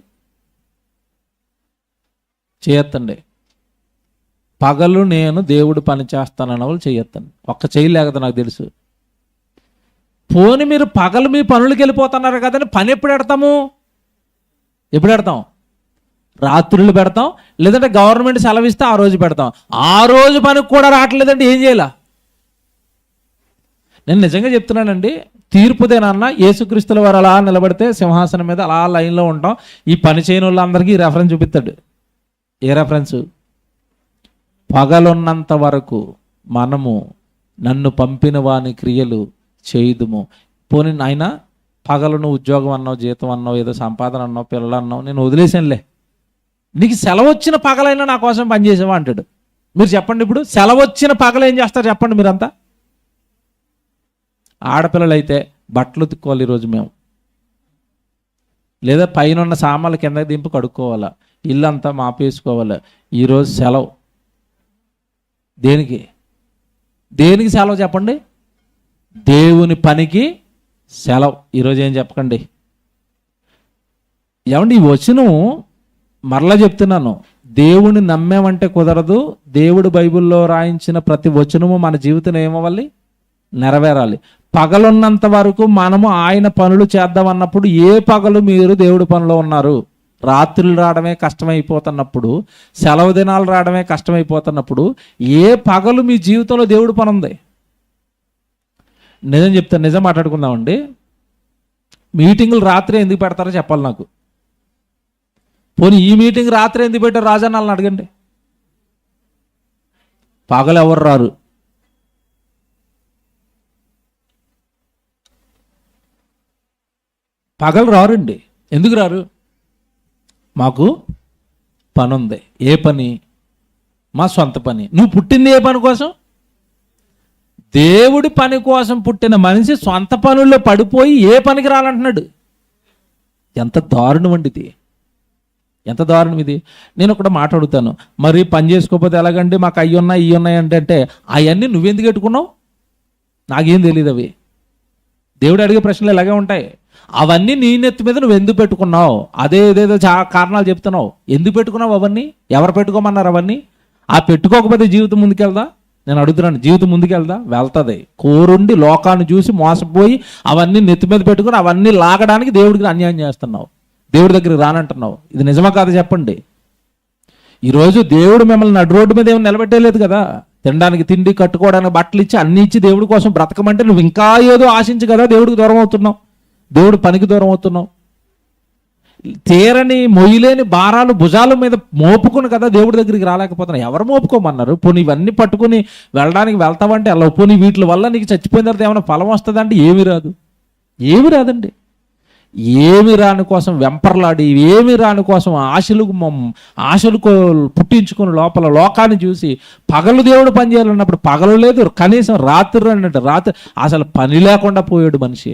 A: పగలు నేను దేవుడు పని చేస్తానన్న వాళ్ళు చేయొత్తండి. ఒక్క చేయలేకదా నాకు తెలుసు. పోని మీరు పగలు మీ పనులకి వెళ్ళిపోతున్నారు కదండి, పని ఎప్పుడు పెడతాం? రాత్రులు పెడతాం, లేదంటే గవర్నమెంట్ సెలవిస్తే ఆ రోజు పెడతాం. ఆ రోజు పనికి కూడా రావట్లేదండి, ఏం చేయాల? నేను నిజంగా చెప్తున్నానండి, తీర్పుదేనన్నా యేసుక్రీస్తుల వారు అలా నిలబడితే సింహాసనం మీద అలా లైన్లో ఉంటాం. ఈ పని చేయని వాళ్ళందరికీ రెఫరెన్స్ చూపిస్తాడు. ఏ రెఫరెన్సు? పగలున్నంత వరకు మనము నన్ను పంపిన వాని క్రియలు చేయుదుము. పోనీ నాయన పగలు నువ్వు ఉద్యోగం అన్నావు, జీతం అన్నావు, ఏదో సంపాదన అన్నావు, పిల్లలు అన్నావు, నేను వదిలేసానులే. నీకు సెలవు వచ్చిన పగలైనా నా కోసం పనిచేసావా అంటాడు. మీరు చెప్పండి, ఇప్పుడు సెలవు వచ్చిన పగలు ఏం చేస్తారు చెప్పండి మీరంతా? ఆడపిల్లలు అయితే బట్టలు ఉతుక్కోవాలి ఈరోజు మేము, లేదా పైన ఉన్న సామాన్లు కిందకి దింపు కడుక్కోవాలా, ఇల్లంతా మాపేసుకోవాలి. ఈరోజు సెలవు. దేనికి సెలవు చెప్పండి? దేవుని పనికి సెలవు. ఈరోజు ఏం చెప్పకండి. ఏమండి, ఈ వచనం మరలా చెప్తున్నాను, దేవుని నమ్మేమంటే కుదరదు. దేవుడు బైబిల్లో రాయించిన ప్రతి వచనము మన జీవితం ఏమవ్వాలి? నెరవేరాలి. పగలున్నంత వరకు మనము ఆయన పనులు చేద్దామన్నప్పుడు ఏ పగలు మీరు దేవుడి పనిలో ఉన్నారు? రాత్రులు రావడమే కష్టమైపోతున్నప్పుడు, సెలవు దినాలు రావడమే కష్టమైపోతున్నప్పుడు ఏ పగలు మీ జీవితంలో దేవుడి పని ఉంది? నిజం చెప్తాను, నిజం మాట్లాడుకుందామండి. మీటింగులు రాత్రి ఎందుకు పెడతారో చెప్పాలి నాకు. పోనీ ఈ మీటింగ్ రాత్రి ఎందుకు పెట్టారు రాజన్న వాళ్ళని అడగండి. పగలు ఎవరు రారు. పగలు రారండి. ఎందుకు రారు? మాకు పని ఉంది. ఏ పని? మా సొంత పని. నువ్వు పుట్టింది ఏ పని కోసం? దేవుడి పని కోసం పుట్టిన మనిషి సొంత పనుల్లో పడిపోయి ఏ పనికి రాలంటున్నాడు. ఎంత దారుణం అండి ఇది, ఎంత దారుణం ఇది. నేను ఒకటి మాట్లాడుతాను, మరి పని చేసుకోకపోతే ఎలాగండి, మాకు అవి ఉన్నాయి ఇవి ఉన్నాయి అంటే అవన్నీ నువ్వెందుకు పెట్టుకున్నావు? నాకేం తెలియదు. అవి దేవుడు అడిగే ప్రశ్నలు ఎలాగే ఉంటాయి. అవన్నీ నీ నెత్తి మీద నువ్వు ఎందుకు పెట్టుకున్నావు? ఏదేదో కారణాలు చెప్తున్నావు. ఎందుకు పెట్టుకున్నావు అవన్నీ? ఎవరు పెట్టుకోమన్నారు అవన్నీ? ఆ పెట్టుకోకపోతే జీవితం ముందుకెళ్దా? నేను అడుగుతున్నాను, జీవితం ముందుకెళ్దా? వెళ్తుంది. కోరుండి లోకాన్ని చూసి మోసపోయి అవన్నీ నెత్తి మీద పెట్టుకుని అవన్నీ లాగడానికి దేవుడికి అన్యాయం చేస్తున్నావు, దేవుడి దగ్గరికి రానంటున్నావు. ఇది నిజమా కాదు చెప్పండి? ఈరోజు దేవుడు మిమ్మల్ని నడు రోడ్డు మీద ఏమి నిలబెట్టలేదు కదా. తినడానికి తిండి, కట్టుకోవడానికి బట్టలు ఇచ్చి అన్ని ఇచ్చి దేవుడి కోసం బ్రతకమంటే నువ్వు ఇంకా ఏదో ఆశించి కదా దేవుడికి దూరం అవుతున్నావు, దేవుడు పనికి దూరం అవుతున్నావు. తీరని మొయ్యలేని భారాలు భుజాల మీద మోపుకుని కదా దేవుడి దగ్గరికి రాలేకపోతున్నావు. ఎవరు మోపుకోమన్నారు? పోనీ ఇవన్నీ పట్టుకుని వెళ్ళడానికి వెళ్తావంటే అలా, పోనీ వీటి వల్ల నీకు చచ్చిపోయిన తర్వాత ఏమైనా ఫలం వస్తుందంటే ఏమీ రాదు, ఏమి రాదండి. ఏమి రాని కోసం వెంపర్లాడి, ఏమి రాని కోసం ఆశలు పుట్టించుకుని లోపల లోకాన్ని చూసి పగలు దేవుడు పని చేయాలన్నప్పుడు పగలు లేదు, కనీసం రాత్రి అన్నట్టు రాత్రి అసలు పని లేకుండా పోయాడు మనిషి.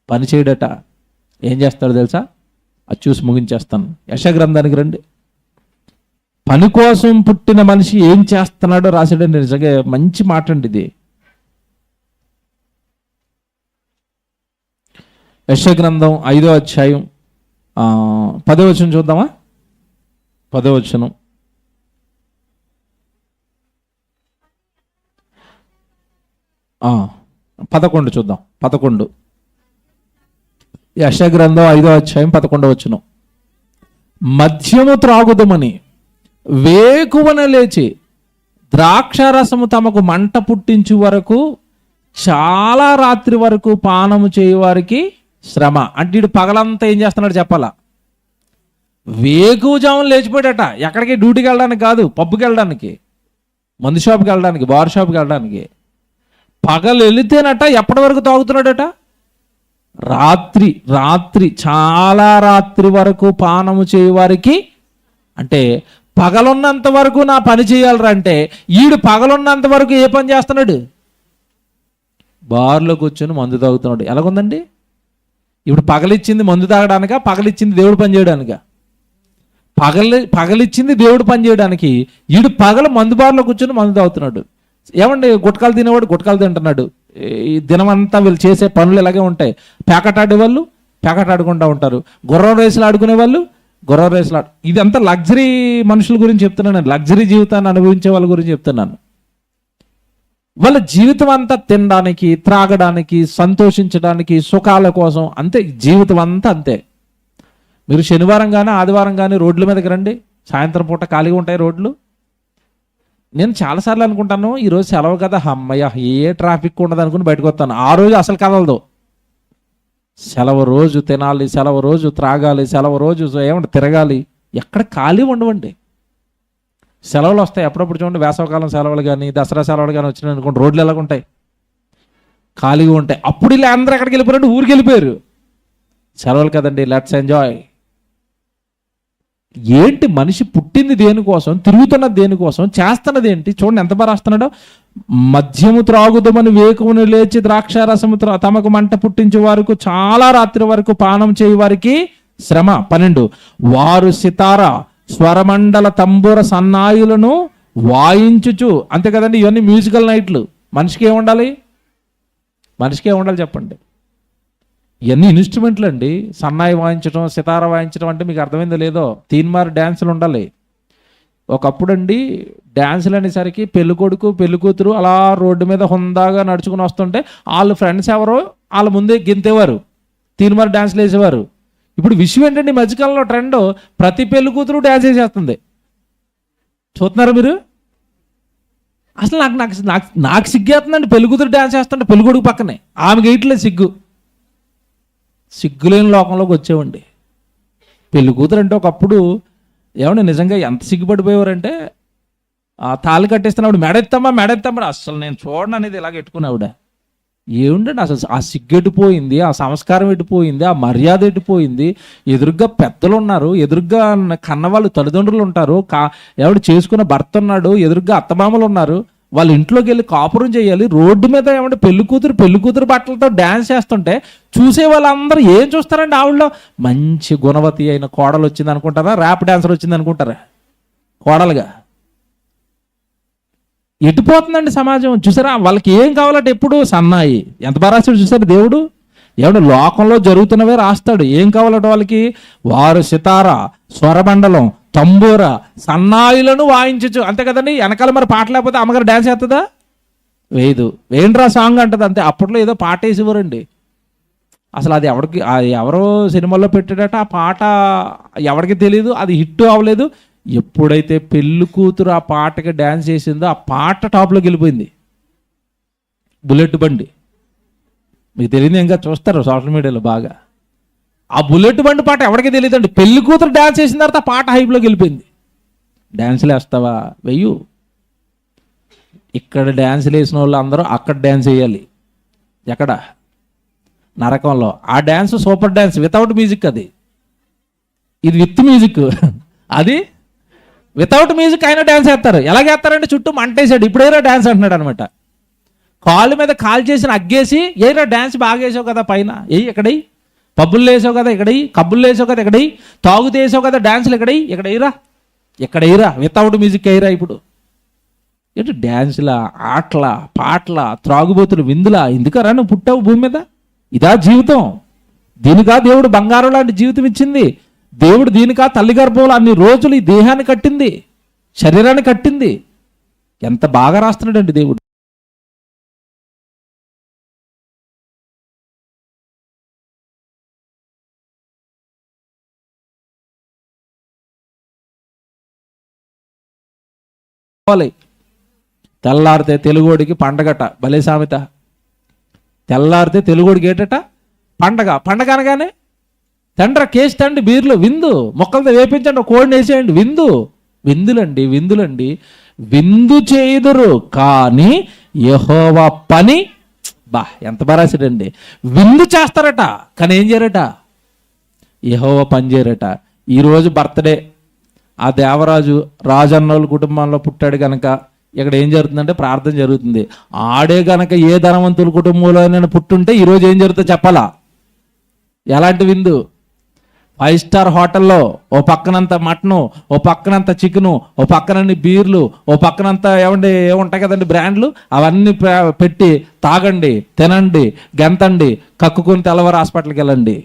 A: పని చేయడట. ఏం చేస్తాడు తెలుసా? అది చూసి ముగించేస్తాను. యెషయా గ్రంథానికి రండి. పని కోసం పుట్టిన మనిషి ఏం చేస్తున్నాడో రాసాడండి. నిజంగా మంచి మాట అండి ఇది. యెషయా గ్రంథం 5వ అధ్యాయం 10వ వచనం చూద్దామా? 10వ వచనం. ఆ, 11 చూద్దాం. 11 యెషయా గ్రంథం 5వ అధ్యాయం 11వ వచనం. మద్యము త్రాగుదమని వేకువన లేచి ద్రాక్షారసము తమకు మంట పుట్టించు వరకు చాలా రాత్రి వరకు పానము చేయవారికి శ్రమ. అంటే ఇటు పగలంతా ఏం చేస్తున్నాడు చెప్పాలా? వేకువజామున లేచిపోయాడట. ఎక్కడికి? డ్యూటీకి వెళ్ళడానికి కాదు, పబ్కి వెళ్ళడానికి, మందు షాప్కి వెళ్ళడానికి, బార్ షాప్కి వెళ్ళడానికి. పగలు వెళితేనట ఎప్పటి వరకు తాగుతున్నాడట? రాత్రి రాత్రి చాలా రాత్రి వరకు పానము చేయవారికి. అంటే పగలున్నంత వరకు నా పని చేయాలరా అంటే ఈడు పగలున్నంత వరకు ఏ పని చేస్తున్నాడు? బార్లో కూర్చొని మందు తాగుతున్నాడు. ఎలాగుందండి? ఇప్పుడు పగలిచ్చింది మందు తాగడానిక, పగలిచ్చింది దేవుడు పని చేయడానిక? పగలిచ్చింది దేవుడు పని చేయడానికి. ఈడు పగలు మందు బార్లో కూర్చొని మందు తాగుతున్నాడు. ఏమండి, గుట్కాలు తినేవాడు గుట్కాలు తింటున్నాడు. ఈ దినమంతా వీళ్ళు చేసే పనులు ఇలాగే ఉంటాయి. పేకట ఆడేవాళ్ళు పేకట ఆడుకుంటూ ఉంటారు, గుర్రం రేసులు ఆడుకునే వాళ్ళు గుర్రం రేసులు ఇదంతా లగ్జరీ మనుషుల గురించి చెప్తున్నాను. లగ్జరీ జీవితాన్ని అనుభవించే వాళ్ళ గురించి చెప్తున్నాను. వాళ్ళ జీవితం అంతా తినడానికి, త్రాగడానికి, సంతోషించడానికి, సుఖాల కోసం అంతే. జీవితం అంతా అంతే. మీరు శనివారం కానీ ఆదివారం కానీ రోడ్ల మీదకి రండి. సాయంత్రం పూట ఖాళీగా ఉంటాయి రోడ్లు. నేను చాలాసార్లు అనుకుంటాను, ఈరోజు సెలవు కదా, అమ్మయ్య ఏ ట్రాఫిక్ ఉండదు అనుకుని బయటకు వస్తాను. ఆ రోజు అసలు కదలదు. సెలవు రోజు తినాలి, సెలవు రోజు త్రాగాలి, సెలవు రోజు ఏమంటే తిరగాలి. ఎక్కడ ఖాళీ ఉండవండి. సెలవులు వస్తాయి అప్పుడప్పుడు. చూడండి, వేసవకాలం సెలవులు కానీ దసరా సెలవులు కానీ వచ్చినాయి అనుకోండి, రోడ్లు ఎలాగుంటాయి? ఖాళీగా ఉంటాయి. అప్పుడు ఇలా అందరూ ఎక్కడికి వెళ్ళిపోయారు? ఊరికి వెళ్ళిపోయారు. సెలవులు కదండి, లెట్స్ ఎంజాయ్. ఏంటి మనిషి పుట్టింది దేనికోసం, తిరుగుతున్నది దేనికోసం, చేస్తున్నది ఏంటి? చూడండి ఎంత బాగా రాస్తున్నాడో. మద్యము త్రాగుదమని వేకువను లేచి ద్రాక్షారసము తమకు మంట పుట్టించే వారికి చాలా రాత్రి వరకు పానం చేయి వారికి శ్రమ. 12 వారు సితార స్వరమండల తంబూర సన్నాయులను వాయించుచు. అంతే కదండి, ఇవన్నీ మ్యూజికల్ నైట్లు. మనిషికి ఏముండాలి? మనిషికి ఏముండాలి చెప్పండి? ఇవన్నీ ఇన్స్ట్రుమెంట్లు అండి. సన్నాయి వాయించడం, సితార వాయించడం అంటే మీకు అర్థమైందో లేదో, తీన్మార్ డ్యాన్సులు ఉండాలి. ఒకప్పుడు అండి డ్యాన్సులు అనేసరికి పెళ్లి కొడుకు పెళ్లి కూతురు అలా రోడ్డు మీద హుందాగా నడుచుకుని వస్తుంటే వాళ్ళ ఫ్రెండ్స్ ఎవరో వాళ్ళ ముందే గింతేవారు, తీన్మార్ డ్యాన్సులు వేసేవారు. ఇప్పుడు విషయం ఏంటండి, మధ్యకాలంలో ట్రెండ్ ప్రతి పెళ్లి కూతురు డ్యాన్స్ వేసేస్తుంది. చూస్తున్నారా మీరు? అసలు నాకు నాకు నాకు నాకు సిగ్గేస్తుందండి. పెళ్లి కూతురు డ్యాన్స్ వేస్తుంటే పెళ్లి కొడుకు పక్కనే ఆమెకి వేయట్లేదు సిగ్గు. సిగ్గులేని లోకంలోకి వచ్చేవండి. పెళ్లి కూతురు అంటే ఒకప్పుడు ఏమన్నా నిజంగా ఎంత సిగ్గుపడిపోయేవారంటే, ఆ తాళి కట్టేస్తున్నప్పుడు మెడెత్తమ్మా అసలు నేను చూడను అనేది ఇలాగ ఎట్టుకున్నావిడ. ఏముండండి అసలు ఆ సిగ్గు ఎట్టిపోయింది, ఆ సంస్కారం ఎట్టిపోయింది, ఆ మర్యాద ఎట్టిపోయింది. ఎదురుగ్గా పెద్దలు ఉన్నారు, ఎదురుగ్గా కన్నవాళ్ళు తల్లిదండ్రులు ఉంటారు, ఎవడు చేసుకున్న భర్త ఉన్నాడు, ఎదురుగ్గా అత్తమామలు ఉన్నారు. వాళ్ళ ఇంట్లోకి వెళ్ళి కాపురం చేయాలి. రోడ్డు మీద ఏమంటే పెళ్లి కూతురు బట్టలతో డ్యాన్స్ చేస్తుంటే చూసే వాళ్ళందరూ ఏం చూస్తారండి? ఆవిడలో మంచి గుణవతి అయిన కోడలు వచ్చింది అనుకుంటారా? ర్యాప్ డాన్సర్ వచ్చింది అనుకుంటారా? కోడలుగా ఎట్టిపోతుందండి సమాజం. చూసారా, వాళ్ళకి ఏం కావాలంటే ఎప్పుడు సన్నాయి. ఎంత బాగా రాస్తాడు చూసారు దేవుడు. ఏమన్నా లోకంలో జరుగుతున్నవే రాస్తాడు. ఏం కావాలంటే వాళ్ళకి? వారు సితార స్వరమండలం తంబూర సన్నాయిలను వాయించచ్చు. అంతే కదండి. వెనకాల మరి పాట లేకపోతే అమ్మగారు డ్యాన్స్ చేస్తుందా? వేయదు. వేయండిరా సాంగ్ అంటది అంతే. అప్పట్లో ఏదో పాట వేసేవారండి. అసలు అది ఎవరో సినిమాలో పెట్టాడట ఆ పాట, ఎవరికి తెలియదు, అది హిట్ అవ్వలేదు. ఎప్పుడైతే పెళ్లి కూతురు ఆ పాటకి డ్యాన్స్ చేసిందో ఆ పాట టాప్లోకి వెళ్ళిపోయింది. బుల్లెట్ బండి మీకు తెలియదు, ఇంకా చూస్తారు సోషల్ మీడియాలో బాగా. ఆ బుల్లెట్ బండి పాట ఎవరికి తెలియదండి. పెళ్లి కూతురు డ్యాన్స్ చేసిన తర్వాత ఆ పాట హైప్లోకి వెళ్ళిపోయింది. డ్యాన్సులు వేస్తావా? వెయ్యు. ఇక్కడ డ్యాన్సులు వేసిన వాళ్ళు అందరూ అక్కడ డ్యాన్స్ వేయాలి. ఎక్కడ? నరకంలో. ఆ dance super dance without music. అది ఇది విత్ మ్యూజిక్. అది వితౌట్ మ్యూజిక్ అయినా డ్యాన్స్ వేస్తారు. ఎలాగేస్తారంటే చుట్టూ మంటేసాడు, ఇప్పుడేరా డ్యాన్స్ అంటున్నాడు అనమాట. కాళ్ళ మీద కాలు చేసిన అగ్గేసి, ఏరా డ్యాన్స్ బాగా వేసావు కదా పైన, ఎక్కడై పబ్బుల్లో వేసావు కదా ఇక్కడై, కబ్బుల్లో వేసావు కదా ఇక్కడై, తాగుతూ వేసావు కదా డ్యాన్సులు ఇక్కడై, ఎక్కడైరా వితౌట్ మ్యూజిక్ అయ్యిరా. ఇప్పుడు ఏంటి డ్యాన్సుల, ఆటల, పాటల, త్రాగుబోతులు, విందులా? ఎందుకరా నువ్వు పుట్టావు భూమి మీద? ఇదా జీవితం? దీనికా దేవుడు బంగారం లాంటి జీవితం ఇచ్చింది? దేవుడు దీనికా తల్లి గర్భంలో అన్ని రోజులు ఈ దేహాన్ని కట్టింది, శరీరాన్ని కట్టింది? ఎంత బాగా రాస్తున్నాడండి దేవుడు. తెల్లారితే తెలుగోడికి పండగట, భలే సామెత. తెల్లారితే తెలుగోడికి ఏటట పండగ. పండగ అనగానే తండ్ర కేసు తండ్రి బీర్లు, విందు, మొక్కలతో వేపించండి, కోడిని వేసేయండి, విందులండి. విందు చేయుదురు కానీ యెహోవా పని, ఎంత బారాసిడండి. విందు చేస్తారట కానీ ఏం చేయరట? యెహోవా పని చేయరట. ఈరోజు బర్త్డే, ఆ దేవరాజు రాజన్నోళ్ళ కుటుంబంలో పుట్టాడు కనుక ఇక్కడ ఏం జరుగుతుందంటే ప్రార్థన జరుగుతుంది. ఆడే గనక ఏ ధనవంతుల కుటుంబంలో నేను పుట్టుంటే ఈరోజు ఏం జరుగుతుందో చెప్పాలా? ఎలాంటి విందు? 5 స్టార్ హోటల్లో ఓ పక్కనంత మటను, ఓ పక్కనంత చికెను, ఓ పక్కనన్ని బీర్లు, ఓ పక్కనంతా ఏముంటాయి కదండి బ్రాండ్లు, అవన్నీ పెట్టి తాగండి, తినండి, గెంతండి, కక్కుకొని తెల్లవారు హాస్పిటల్కి వెళ్ళండి.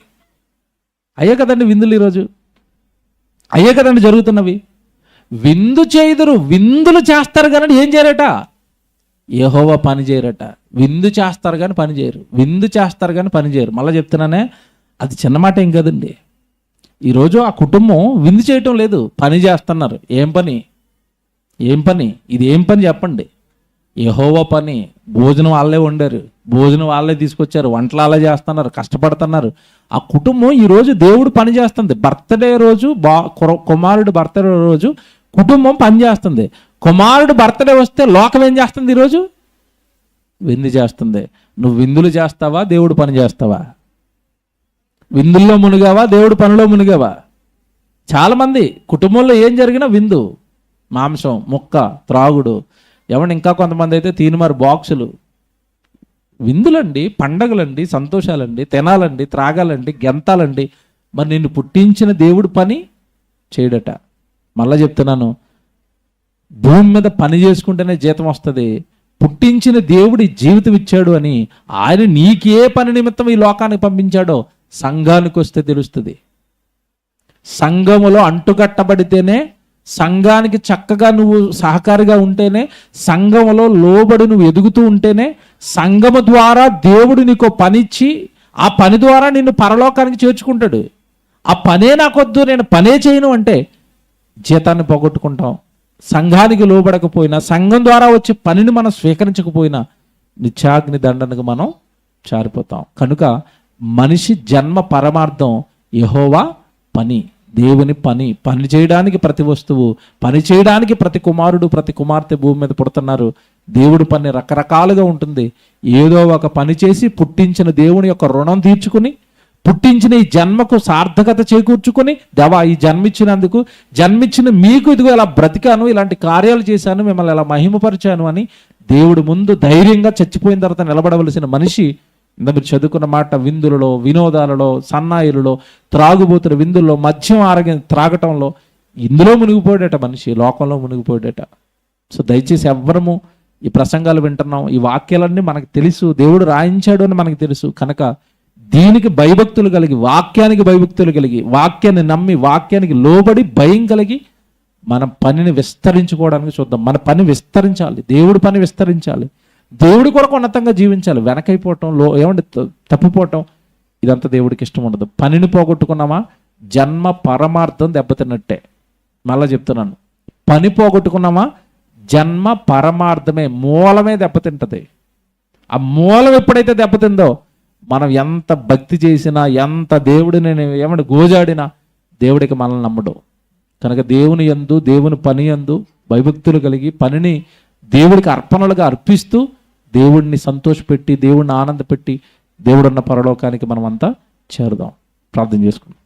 A: అయ్యే కదండి విందులు ఈరోజు, అయ్యే కదండి జరుగుతున్నవి. విందు చేయుదురు, విందులు చేస్తారు కానీ ఏం చేయరట? యెహోవా పని చేయరట. విందు చేస్తారు కానీ పని చేయరు, విందు చేస్తారు కానీ పని చేయరు. మళ్ళీ చెప్తున్నానే, అది చిన్న మాట ఏం కదండి. ఈరోజు ఆ కుటుంబం విందు చేయటం లేదు, పని చేస్తున్నారు. ఏం పని? ఇది ఏం పని చెప్పండి? యెహోవా పని. భోజనం వాళ్ళే వండారు, భోజనం వాళ్ళే తీసుకొచ్చారు, వంటలు వాళ్ళే చేస్తున్నారు, కష్టపడుతున్నారు. ఆ కుటుంబం ఈరోజు దేవుడు పని చేస్తుంది. బర్త్డే రోజు, కుమారుడు బర్త్డే రోజు కుటుంబం పని చేస్తుంది. కుమారుడు బర్త్డే వస్తే లోకం ఏం చేస్తుంది? ఈరోజు విందు చేస్తుంది. నువ్వు విందులు చేస్తావా? దేవుడు పని చేస్తావా? విందుల్లో మునిగావా? దేవుడు పనిలో మునిగావా? చాలామంది కుటుంబంలో ఏం జరిగినా విందు, మాంసం ముక్క, త్రాగుడు, ఇంకా కొంతమంది అయితే తీనుమారు బాక్సులు. విందులండి, పండగలండి, సంతోషాలండి, తినాలండి, త్రాగాలండి, గెంతాలండి. మరి నిన్ను పుట్టించిన దేవుడు పని చేయడట. మళ్ళా చెప్తున్నాను, భూమి మీద పని చేసుకుంటేనే జీతం వస్తుంది. పుట్టించిన దేవుడి జీవితం ఇచ్చాడు అని ఆయన నీకే పని నిమిత్తం ఈ లోకానికి పంపించాడో సంఘానికి వస్తే తెలుస్తుంది. సంఘములో అంటుకట్టబడితేనే, సంఘానికి చక్కగా నువ్వు సహకారిగా ఉంటేనే, సంఘములో లోబడి నువ్వు ఎదుగుతూ ఉంటేనే, సంఘము ద్వారా దేవుడు నీకు పనిచ్చి ఆ పని ద్వారా నిన్ను పరలోకానికి చేర్చుకుంటాడు. ఆ పనే నాకొద్దు, నేను పనే చేయను అంటే జీతాన్ని పోగొట్టుకుంటాం. సంఘానికి లోబడకపోయినా, సంఘం ద్వారా వచ్చే పనిని మనం స్వీకరించకపోయినా నిత్యాగ్ని దండనకు మనం జారిపోతాం. కనుక మనిషి జన్మ పరమార్థం యెహోవా పని, దేవుని పని. పని చేయడానికి ప్రతి వస్తువు, పని చేయడానికి ప్రతి కుమారుడు, ప్రతి కుమార్తె భూమి మీద పుడుతున్నారు. దేవుడి పని రకరకాలుగా ఉంటుంది. ఏదో ఒక పని చేసి పుట్టించిన దేవుని యొక్క రుణం తీర్చుకుని, పుట్టించిన ఈ జన్మకు సార్థకత చేకూర్చుకొని, దేవా ఈ జన్మించినందుకు, జన్మించిన మీకు ఇదిగో ఇలా బ్రతికాను, ఇలాంటి కార్యాలు చేశాను, మిమ్మల్ని ఇలా మహిమపరిచాను అని దేవుడి ముందు ధైర్యంగా చచ్చిపోయిన తర్వాత నిలబడవలసిన మనిషి, మీరు చదువుకున్న మాట, విందులలో, వినోదాలలో, సన్నాయిలలో, త్రాగుబోతుల విందుల్లో, మద్యం త్రాగటంలో, ఇందులో మునిగిపోయాడట మనిషి, లోకంలో మునిగిపోయాడట. సో దయచేసి ఎవ్వరము ఈ ప్రసంగాలు వింటున్నాం, ఈ వాక్యాలన్నీ మనకు తెలుసు, దేవుడు రాయించాడు అని మనకు తెలుసు. కనుక దీనికి భయభక్తులు కలిగి, వాక్యానికి భయభక్తులు కలిగి, వాక్యాన్ని నమ్మి, వాక్యానికి లోబడి భయం కలిగి మన పనిని విస్తరించుకోవడానికి చూద్దాం. మన పని విస్తరించాలి, దేవుడి పని విస్తరించాలి. దేవుడి కొరకు ఉన్నతంగా జీవించాలి. వెనకైపోవటం, ఏమంటే తప్పిపోవటం, ఇదంతా దేవుడికి ఇష్టం ఉండదు. పనిని పోగొట్టుకున్నామా జన్మ పరమార్థం దెబ్బతిన్నట్టే. మళ్ళా చెప్తున్నాను, పని పోగొట్టుకున్నామా జన్మ పరమార్థమే, మూలమే దెబ్బతింటది. ఆ మూలం ఎప్పుడైతే దెబ్బతిందో మనం ఎంత భక్తి చేసినా, ఎంత దేవుడిని ఏమంటే గోజాడినా దేవుడికి మనల్ని నమ్మడు. కనుక దేవుని యందు, దేవుని పని యందు భయభక్తులు కలిగి పనిని దేవుడికి అర్పణలుగా అర్పిస్తూ దేవుడిని సంతోషపెట్టి, దేవుడిని ఆనందపెట్టి, దేవుడున్న పరలోకానికి మనం అంతా చేరుదాం. ప్రార్థన చేసుకుందాం.